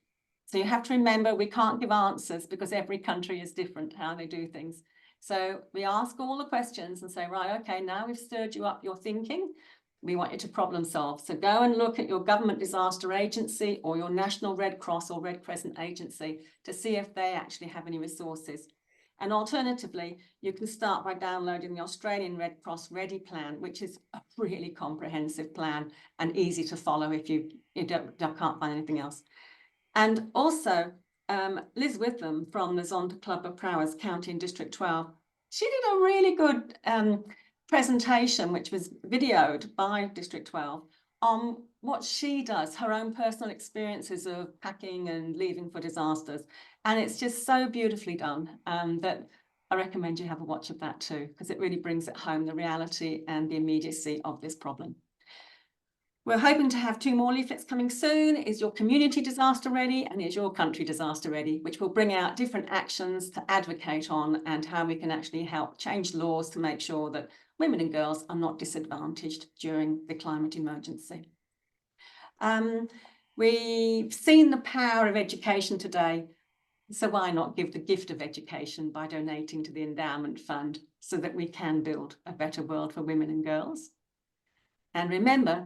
So you have to remember, we can't give answers because every country is different how they do things. So we ask all the questions and say, right, okay, now we've stirred you up your thinking. We want you to problem solve. So go and look at your government disaster agency or your National Red Cross or Red Crescent agency to see if they actually have any resources. And alternatively, you can start by downloading the Australian Red Cross Ready Plan, which is a really comprehensive plan and easy to follow if you can't find anything else. And also, Liz Witham from the Zonta Club of Prowess, County and District 12, She did a really good presentation, which was videoed by District 12, on what she does, her own personal experiences of packing and leaving for disasters. And it's just so beautifully done that I recommend you have a watch of that too, because it really brings it home, the reality and the immediacy of this problem. We're hoping to have 2 more leaflets coming soon. Is your community disaster ready? And is your country disaster ready? Which will bring out different actions to advocate on and how we can actually help change laws to make sure that women and girls are not disadvantaged during the climate emergency. We've seen the power of education today. So why not give the gift of education by donating to the endowment fund so that we can build a better world for women and girls? And remember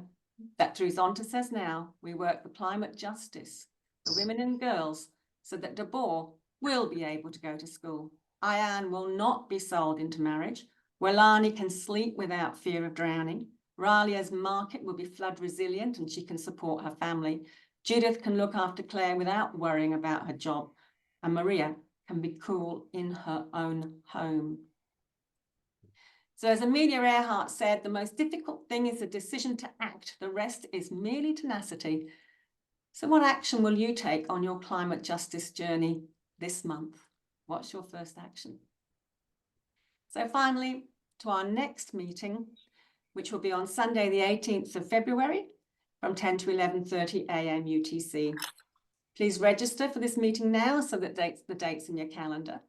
that through Zonta Says Now, we work for climate justice for women and girls so that Debor will be able to go to school. Ayan will not be sold into marriage. Welani can sleep without fear of drowning. Ralia's market will be flood resilient and she can support her family. Judith can look after Claire without worrying about her job. And Maria can be cool in her own home. So as Amelia Earhart said, the most difficult thing is the decision to act. The rest is merely tenacity. So what action will you take on your climate justice journey this month? What's your first action? So finally, to our next meeting, which will be on Sunday, the 18th of February from 10 to 11:30 a.m. UTC. Please register for this meeting now so that the date's in your calendar.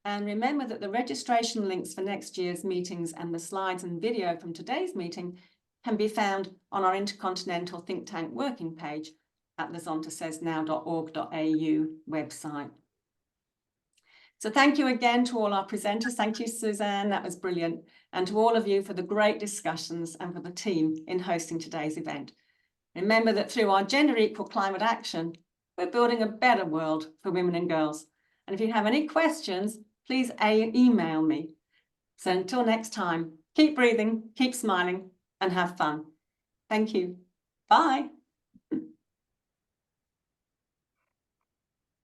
And remember that the registration links for next year's meetings and the slides and video from today's meeting can be found on our Intercontinental Think Tank working page at the zontasaysnow.org.au website. So thank you again to all our presenters. Thank you, Suzanne, that was brilliant. And to all of you for the great discussions and for the team in hosting today's event. Remember that through our gender equal climate action, we're building a better world for women and girls. And if you have any questions, please email me. So until next time, keep breathing, keep smiling, and have fun. Thank you. Bye.